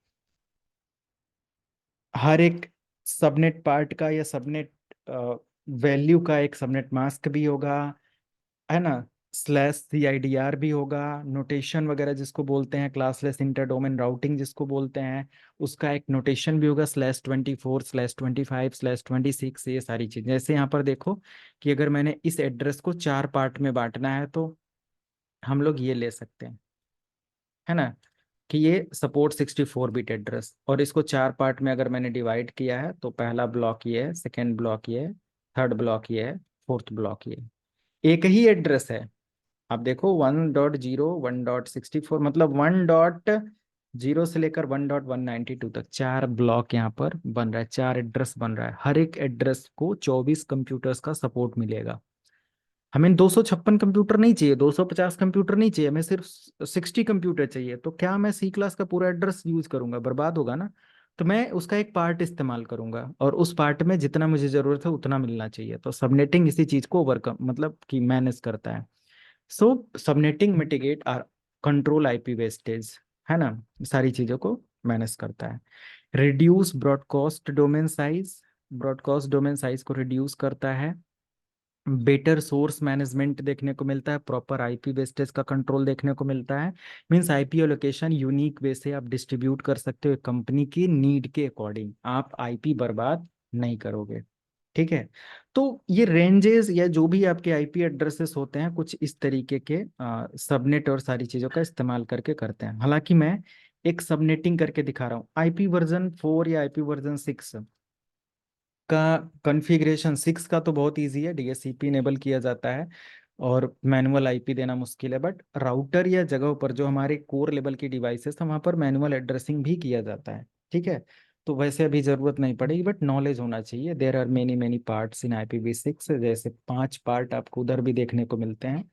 हर एक सबनेट पार्ट का या सबनेट वैल्यू का एक सबनेट मास्क भी होगा, है ना, स्लैश CIDR भी होगा, नोटेशन वगैरह जिसको बोलते हैं, क्लासलेस इंटर डोमेन राउटिंग जिसको बोलते हैं, उसका एक नोटेशन भी होगा, /24/25/26, ये सारी चीजें। जैसे यहाँ पर देखो कि अगर मैंने इस एड्रेस को 4 पार्ट में बांटना है तो हम लोग ये ले सकते हैं, है ना, कि ये सपोर्ट 64 बिट एड्रेस, और इसको 4 पार्ट में अगर मैंने डिवाइड किया है तो पहला ब्लॉक ये है, सेकेंड ब्लॉक ये है, थर्ड ब्लॉक ये है, फोर्थ ब्लॉक ये है। एक ही एड्रेस है। आप देखो 1.0 1.64 मतलब 1.0 से लेकर 1.192 तक 4 ब्लॉक यहाँ पर बन रहा है, 4 एड्रेस बन रहा है। हर एक एड्रेस को 24 कंप्यूटर्स का सपोर्ट मिलेगा। हमें 256 कंप्यूटर नहीं चाहिए, 250 कंप्यूटर नहीं चाहिए, हमें सिर्फ 60 कंप्यूटर चाहिए। तो क्या मैं C क्लास का पूरा एड्रेस यूज करूंगा? बर्बाद होगा ना। तो मैं उसका एक पार्ट इस्तेमाल करूंगा और उस पार्ट में जितना मुझे जरूरत है उतना मिलना चाहिए। तो सबनेटिंग इसी चीज को ओवरकम मतलब कि मैनेज करता है। सो subnetting mitigate or control IP wastage, है ना, सारी चीजों को मैनेज करता है। Reduce broadcast domain size, broadcast domain size को रिड्यूस करता है। बेटर सोर्स मैनेजमेंट देखने को मिलता है, प्रॉपर IP वेस्टेज का कंट्रोल देखने को मिलता है। Means IP location unique way से आप डिस्ट्रीब्यूट कर सकते हो कंपनी की नीड के अकॉर्डिंग, आप IP बर्बाद नहीं करोगे। ठीक है। तो ये रेंजेस या जो भी आपके IP एड्रेसेस होते हैं कुछ इस तरीके के सबनेट और सारी चीज़ों का इस्तेमाल करके करते हैं। हालांकि मैं एक सबनेटिंग करके दिखा रहा हूँ। IP वर्जन 4 या IP वर्जन 6 का कॉन्फ़िगरेशन, 6 का तो बहुत इजी है, DSCP इनेबल किया जाता है और मैनुअल IP देना मुश्किल है। बट राउटर या जगह पर जो हमारे कोर लेवल की डिवाइसेस है वहाँ पर मैनुअल एड्रेसिंग भी किया जाता है। ठीक है। तो वैसे अभी जरूरत नहीं पड़ेगी बट नॉलेज होना चाहिए। There are many many parts in IPv6, जैसे 5 पार्ट आपको उधर भी देखने को मिलते हैं।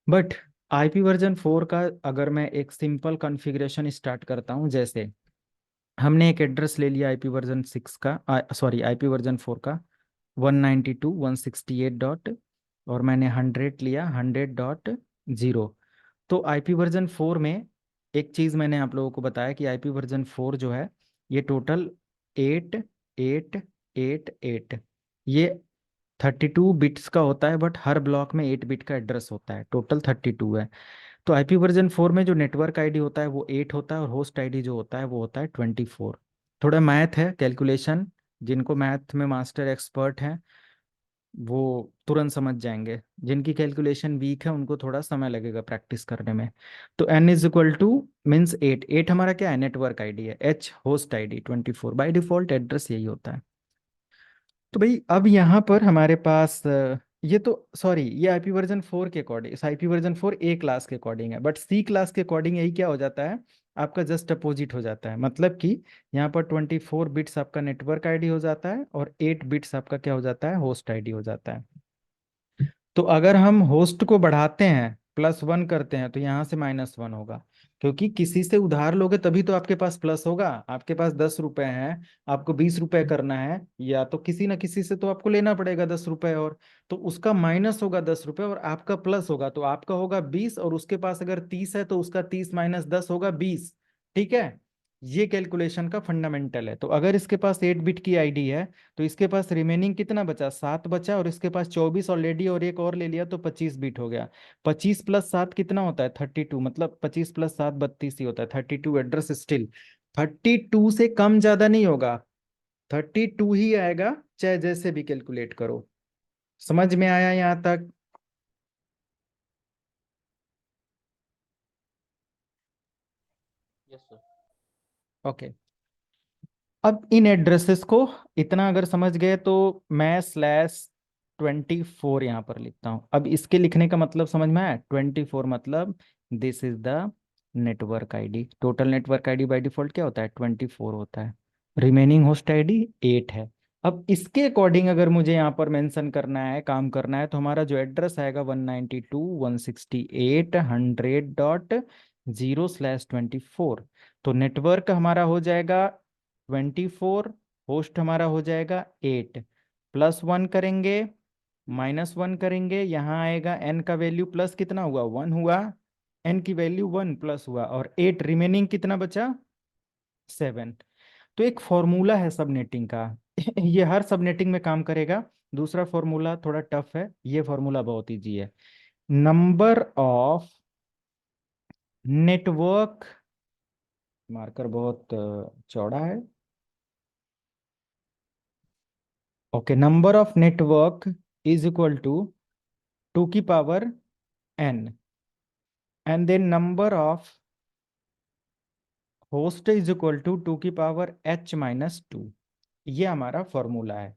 बट IP वर्जन 4 का अगर मैं एक सिंपल कॉन्फ़िगरेशन स्टार्ट करता हूँ, जैसे हमने एक एड्रेस ले लिया IP वर्जन 6 का, सॉरी IP वर्जन 4 का, 192.168 डॉट, और मैंने 100 लिया, 100.0। तो IP वर्जन 4 में एक चीज़ मैंने आप लोगों को बताया कि IP वर्जन 4 जो है ये टोटल 8 8 8 8, ये 32 बिट्स का होता है। बट हर ब्लॉक में 8 बिट का एड्रेस होता है, टोटल 32 है। तो IP वर्जन 4 में जो नेटवर्क ID होता है वो 8 होता है और होस्ट ID जो होता है वो होता है 24। थोड़ा मैथ है, कैलकुलेशन, जिनको मैथ में मास्टर एक्सपर्ट हैं वो तुरंत समझ जाएंगे, जिनकी कैलकुलेशन वीक है उनको थोड़ा समय लगेगा प्रैक्टिस करने में। तो N=2 मीन्स 8 हमारा क्या है, नेटवर्क ID है, H host ID 24, by default address यही होता है। तो भाई अब यहाँ पर हमारे पास ये तो सॉरी ये IP वर्जन 4 के according, IP version 4 A class के अकॉर्डिंग है। बट C क्लास के अकॉर्डिंग यही क्या हो जाता है, आपका जस्ट अपोजिट हो जाता है। मतलब कि यहाँ पर 24 बिट्स आपका नेटवर्क ID हो जाता है और 8 बिट्स आपका क्या हो जाता है, होस्ट ID हो जाता है। तो अगर हम होस्ट को बढ़ाते हैं +1 करते हैं तो यहाँ से -1 होगा, क्योंकि किसी से उधार लोगे तभी तो आपके पास प्लस होगा। आपके पास 10 रुपए हैं, आपको 20 रुपए करना है, या तो किसी ना किसी से तो आपको लेना पड़ेगा 10 रुपए, और तो उसका माइनस होगा 10 रुपए और आपका प्लस होगा, तो आपका होगा 20, और उसके पास अगर 30 है तो उसका 30 - 10 होगा 20। ठीक है। ये कैलकुलेशन का फंडामेंटल है। तो अगर इसके पास 8 बिट की ID है तो इसके पास रिमेनिंग कितना बचा, 7 बचा, और इसके पास 24 ऑलरेडी और एक और ले लिया तो 25 बिट हो गया। 25 + 7 कितना होता है, 32, मतलब 25 + 7 32 ही होता है। 32 एड्रेस स्टिल 32 से कम ज्यादा नहीं होगा, 32 ही आएगा, चाहे जैसे भी कैलकुलेट करो। समझ में आया यहाँ तक?
Yes sir.
ओके। अब इन एड्रेसेस को इतना अगर समझ गए तो मैं /24 यहाँ पर लिखता हूँ। अब इसके लिखने का मतलब समझ में आया, 24 मतलब this is the network ID। Total network ID by default क्या होता है, 24 होता है। रिमेनिंग होस्ट ID 8 है। अब इसके अकॉर्डिंग अगर मुझे यहाँ पर मेंशन करना है, काम करना है, तो हमारा जो एड्रेस आएगा 192.168.0/24। तो नेटवर्क हमारा हो जाएगा 24, होस्ट हमारा हो जाएगा 8। +1 करेंगे, -1 करेंगे, यहाँ आएगा n का वैल्यू प्लस कितना हुआ, 1 हुआ, n की वैल्यू 1 प्लस हुआ, और 8 रिमेनिंग कितना बचा, 7। तो एक फॉर्मूला है सबनेटिंग का ये हर सबनेटिंग में काम करेगा। दूसरा फॉर्मूला थोड़ा टफ है, ये फॉर्मूला बहुत इजी है। नंबर ऑफ नेटवर्क, मार्कर बहुत चौड़ा है, okay, number of network is equal to 2 की power n, and then number of host is equal to 2 की पावर h-2। ये हमारा फॉर्मूला है।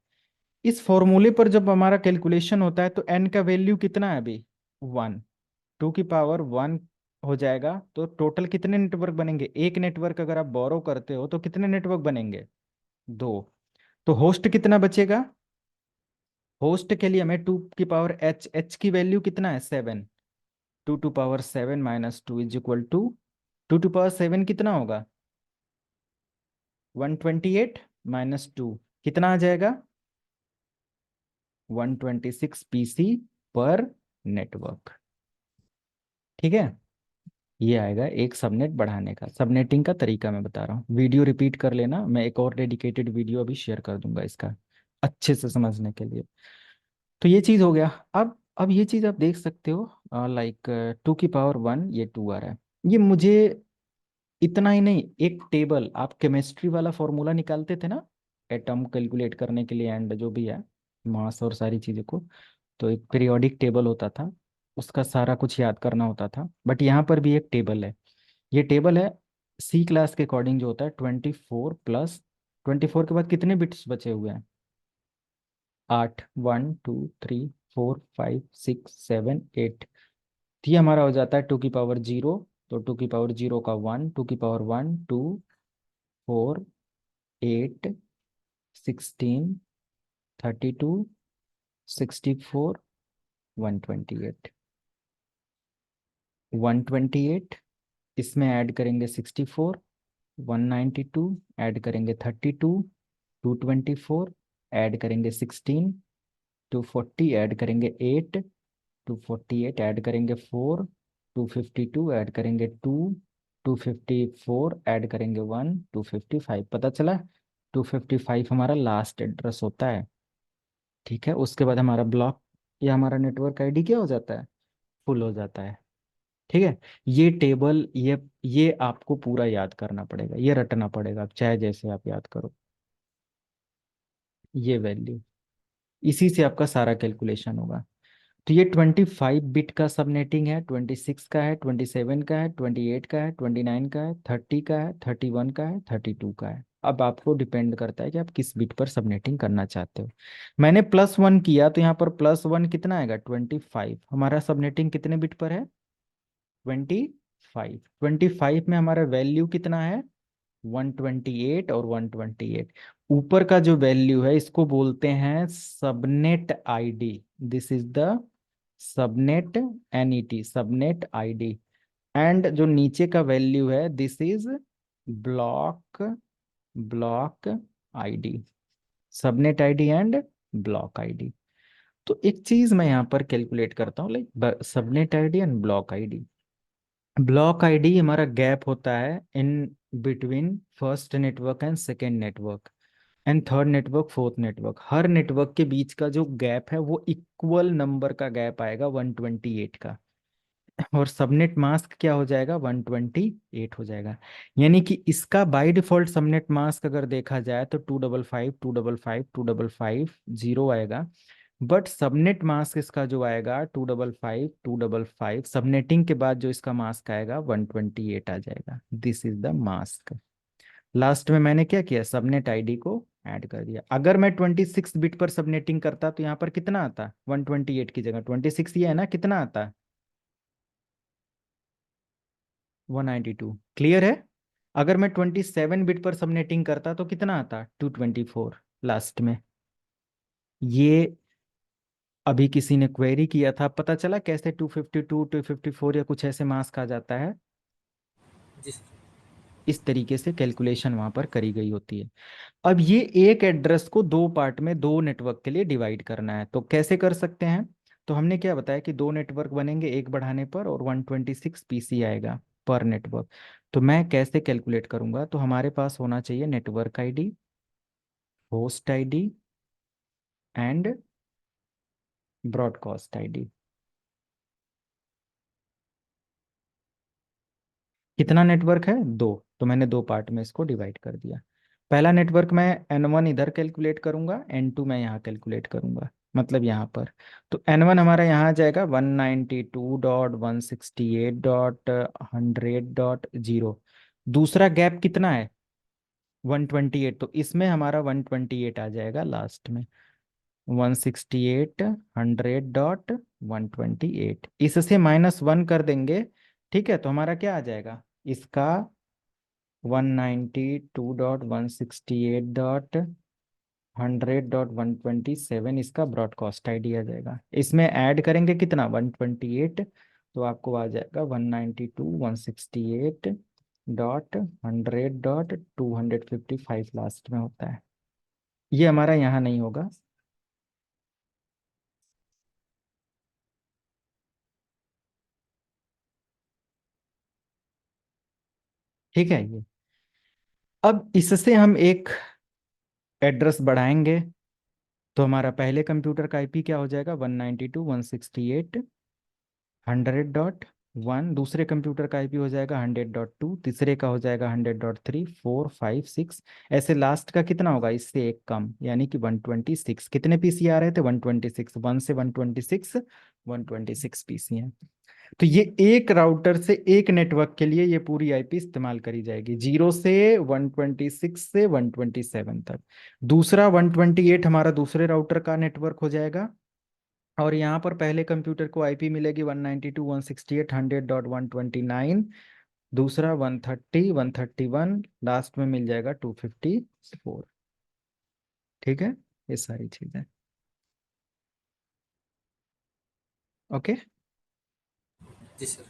इस फॉर्मूले पर जब हमारा कैलकुलेशन होता है तो n का वैल्यू कितना है अभी, 1, 2 की पावर 1 हो जाएगा। तो टोटल कितने नेटवर्क बनेंगे, एक नेटवर्क अगर आप बोरो करते हो तो कितने नेटवर्क बनेंगे, 2। तो होस्ट कितना बचेगा, होस्ट के लिए हमें 2 की पावर h की वैल्यू कितना है, 7, 2 to power 7-2 is equal to 2 to power 7 कितना होगा, 128 -2 कितना आ जाएगा, 126 पीसी पर नेटवर्क। ठीक है, ये आएगा एक सबनेट बढ़ाने का। सबनेटिंग का तरीका मैं बता रहा हूँ, वीडियो रिपीट कर लेना, मैं एक और डेडिकेटेड वीडियो अभी शेयर कर दूंगा इसका अच्छे से समझने के लिए। तो ये चीज़ हो गया। अब ये चीज़ आप देख सकते हो, लाइक 2 की पावर 1, ये 2 आ रहा है। ये मुझे इतना ही नहीं, एक टेबल, आप केमिस्ट्री वाला फॉर्मूला निकालते थे ना एटम कैलकुलेट करने के लिए, एंड जो भी है मास और सारी चीज़ों को, तो एक पीरियोडिक टेबल होता था, उसका सारा कुछ याद करना होता था। बट यहाँ पर भी एक टेबल है, ये टेबल है सी क्लास के अकॉर्डिंग जो होता है 24 प्लस 24 के बाद कितने बिट्स बचे हुए हैं, 8, 1 2 3 4 5 6 7 8। ये हमारा हो जाता है 2 की पावर 0, तो 2 की पावर 0 का 1, 2 की पावर 1 2 4 8 16 32 64 128, 128 इसमें ऐड करेंगे 64, 192 ऐड करेंगे 32, 224 ऐड करेंगे 16, 240 ऐड करेंगे 8, 248 ऐड करेंगे 4, 252 ऐड करेंगे 2, 254 ऐड करेंगे 1, 255। पता चला, 255 हमारा लास्ट एड्रेस होता है। ठीक है, उसके बाद हमारा ब्लॉक या हमारा नेटवर्क आईडी क्या हो जाता है, फुल हो जाता है। ठीक है, ये टेबल, ये आपको पूरा याद करना पड़ेगा, ये रटना पड़ेगा, चाहे जैसे आप याद करो। ये वैल्यू, इसी से आपका सारा कैलकुलेशन होगा। तो ये 25 बिट का सबनेटिंग है, 26 का है, 27 का है, 28 का है, 29 का है, 30 का है, 31 का है, 32 का है। अब आपको डिपेंड करता है कि आप किस बिट पर सबनेटिंग करना चाहते हो। मैंने +1 किया तो यहाँ पर +1 कितना आएगा, 25। हमारा सबनेटिंग कितने बिट पर है, 25। 25 में हमारा वैल्यू कितना है, 128 और 128। ऊपर का जो वैल्यू है इसको बोलते हैं subnet ID, this is the subnet, NET subnet ID. And जो नीचे का वैल्यू है this is block, block ID, subnet ID and block ID. तो एक चीज मैं यहाँ पर कैलकुलेट करता हूँ, like subnet ID and block ID. Block ID हमारा गैप होता है in between first network and second network and third network, fourth network. Her network के बीच का जो गैप है वो इक्वल नंबर का गैप आएगा 128 का, और सबनेट मास्क क्या हो जाएगा, 128 हो जाएगा। यानी कि इसका बाय डिफॉल्ट सबनेट मास्क अगर देखा जाए तो 255 255 255 0 आएगा। बट सबनेट मास्क इसका जो आएगा 255 255, सबनेटिंग के बाद जो इसका मास्क आएगा 128 आ जाएगा। This is the mask. Last में मैंने क्या किया, सबनेट आईडी को ऐड कर दिया। अगर मैं 26 बिट पर सबनेटिंग करता तो यहाँ पर कितना आता, 128 की जगह 26 ये है ना, कितना आता, 192। क्लियर है। अगर मैं 27 बिट पर सबनेटिंग करता तो कितना आता, 224 लास्ट में। ये अभी किसी ने क्वेरी किया था, पता चला कैसे 252 254 या कुछ ऐसे मास्क आ जाता है।
जी सर।
इस तरीके से कैलकुलेशन वहां पर करी गई होती है। अब ये एक एड्रेस को दो पार्ट में दो नेटवर्क के लिए डिवाइड करना है, तो कैसे कर सकते हैं? तो हमने क्या बताया कि दो नेटवर्क बनेंगे एक बढ़ाने पर, और 126 पीसी आएगा पर नेटवर्क। तो मैं कैसे कैलकुलेट करूंगा? तो हमारे पास होना चाहिए network ID, host ID and broadcast ID. कितना नेटवर्क है? दो। तो मैंने दो पार्ट में इसको डिवाइड कर दिया। पहला नेटवर्क मैं N1 इधर कैलकुलेट करूंगा, N2 मैं यहाँ कैलकुलेट करूंगा, मतलब यहाँ पर। तो N1 हमारा यहाँ आ जाएगा 192.168.100.0। दूसरा गैप कितना है? 128, तो इसमें हमारा 128 आ जाएगा लास्ट में। 168 100.128, इससे -1 कर देंगे, ठीक है? तो हमारा क्या आ जाएगा इसका? 192.168.100.127 इसका ब्रॉडकास्ट आईडी आ जाएगा। इसमें ऐड करेंगे कितना? 128, तो आपको आ जाएगा 192.168.100.255 लास्ट में होता है। ये हमारा यहाँ नहीं होगा। ठीक है ये। अब इससे हम एक एड्रेस बढ़ाएंगे, तो हमारा पहले कंप्यूटर का आईपी क्या हो जाएगा? 192.168.100.1। दूसरे कंप्यूटर का आईपी हो जाएगा 100.2। तीसरे का हो जाएगा 100.3, 4, 5, 6। ऐसे लास्ट का कितना होगा? इससे एक कम, यानी कि 126। कितने पीसी आ रहे थे? 126। 1 से 126, 126 पीसी हैं। तो ये एक राउटर से एक नेटवर्क के लिए ये पूरी आईपी इस्तेमाल करी जाएगी, 0 से 126 से 127 तक। दूसरा 128 हमारा दूसरे राउटर का नेटवर्क हो जाएगा, और यहाँ पर पहले कंप्यूटर को आईपी मिलेगी 192.168.100.129। दूसरा 130, 131, लास्ट में मिल जाएगा 254। ठीक है, ये सारी चीजें। ओके।
जी सर।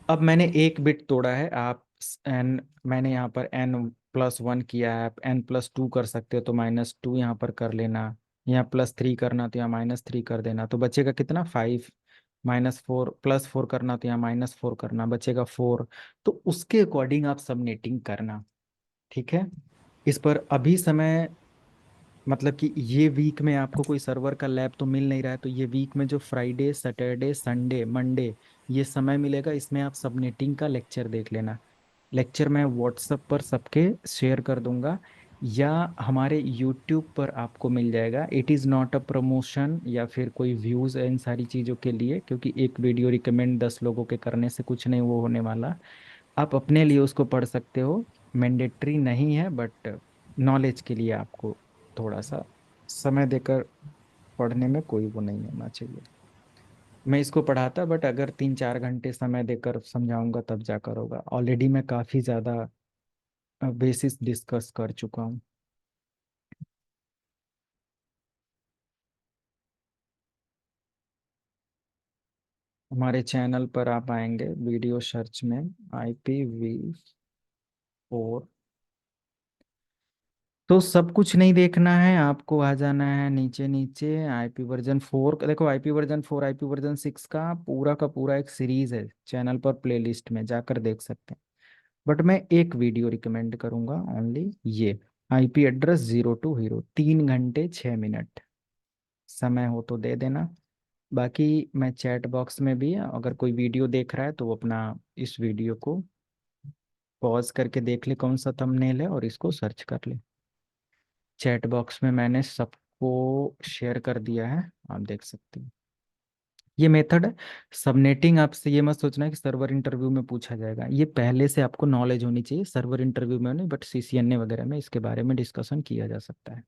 अब मैंने एक बिट तोड़ा है, आप एन, मैंने यहाँ पर n+1 किया है, आप n+2 कर सकते हो, तो -2 यहाँ पर कर लेना। यहाँ +3 करना तो यहाँ -3 कर देना, तो बचेगा कितना? 5। -4, +4 करना तो यहाँ -4 करना, बचेगा 4। तो उसके अकॉर्डिंग आप सबनेटिंग करना। ठीक है। इस पर अभी समय, मतलब कि ये वीक में आपको कोई सर्वर का लैब तो मिल नहीं रहा है, तो ये वीक में जो फ्राइडे, सैटरडे, संडे, मंडे ये समय मिलेगा, इसमें आप सबनेटिंग का लेक्चर देख लेना। लेक्चर मैं व्हाट्सएप पर सबके शेयर कर दूंगा, या हमारे यूट्यूब पर आपको मिल जाएगा। It is not a promotion या फिर कोई व्यूज़ इन सारी चीज़ों के लिए, क्योंकि एक वीडियो रिकमेंड 10 लोगों के करने से कुछ नहीं वो होने वाला। आप अपने लिए उसको पढ़ सकते हो, मैंडेटरी नहीं है, बट नॉलेज के लिए आपको थोड़ा सा समय देकर पढ़ने में कोई वो नहीं होना चाहिए। मैं इसको पढ़ाता, बट अगर 3-4 घंटे समय देकर समझाऊंगा तब जाकर होगा। ऑलरेडी मैं काफ़ी ज़्यादा बेसिस डिस्कस कर चुका हूँ। हमारे चैनल पर आप आएंगे वीडियो सर्च में IPv4, तो सब कुछ नहीं देखना है आपको, आ जाना है नीचे नीचे। IP वर्जन 4 देखो, IP वर्जन 4, IP वर्जन 6 का पूरा एक सीरीज है चैनल पर, प्लेलिस्ट में जाकर देख सकते हैं। बट मैं एक वीडियो रिकमेंड करूंगा ओनली, ये IP एड्रेस 0 to 0, 3 घंटे 6 मिनट। समय हो तो दे देना। बाकी मैं चैट बॉक्स में भी, अगर कोई वीडियो देख रहा है तो वो अपना इस वीडियो को पॉज करके देख ले कौन सा थंबनेल है, और इसको सर्च कर ले। चैट बॉक्स में मैंने सबको शेयर कर दिया है, आप देख सकते हैं। ये मेथड है सबनेटिंग। आपसे ये मत सोचना कि सर्वर इंटरव्यू में पूछा जाएगा, ये पहले से आपको नॉलेज होनी चाहिए। सर्वर इंटरव्यू में नहीं, बट CCNA वगैरह में इसके बारे में डिस्कशन किया जा सकता है।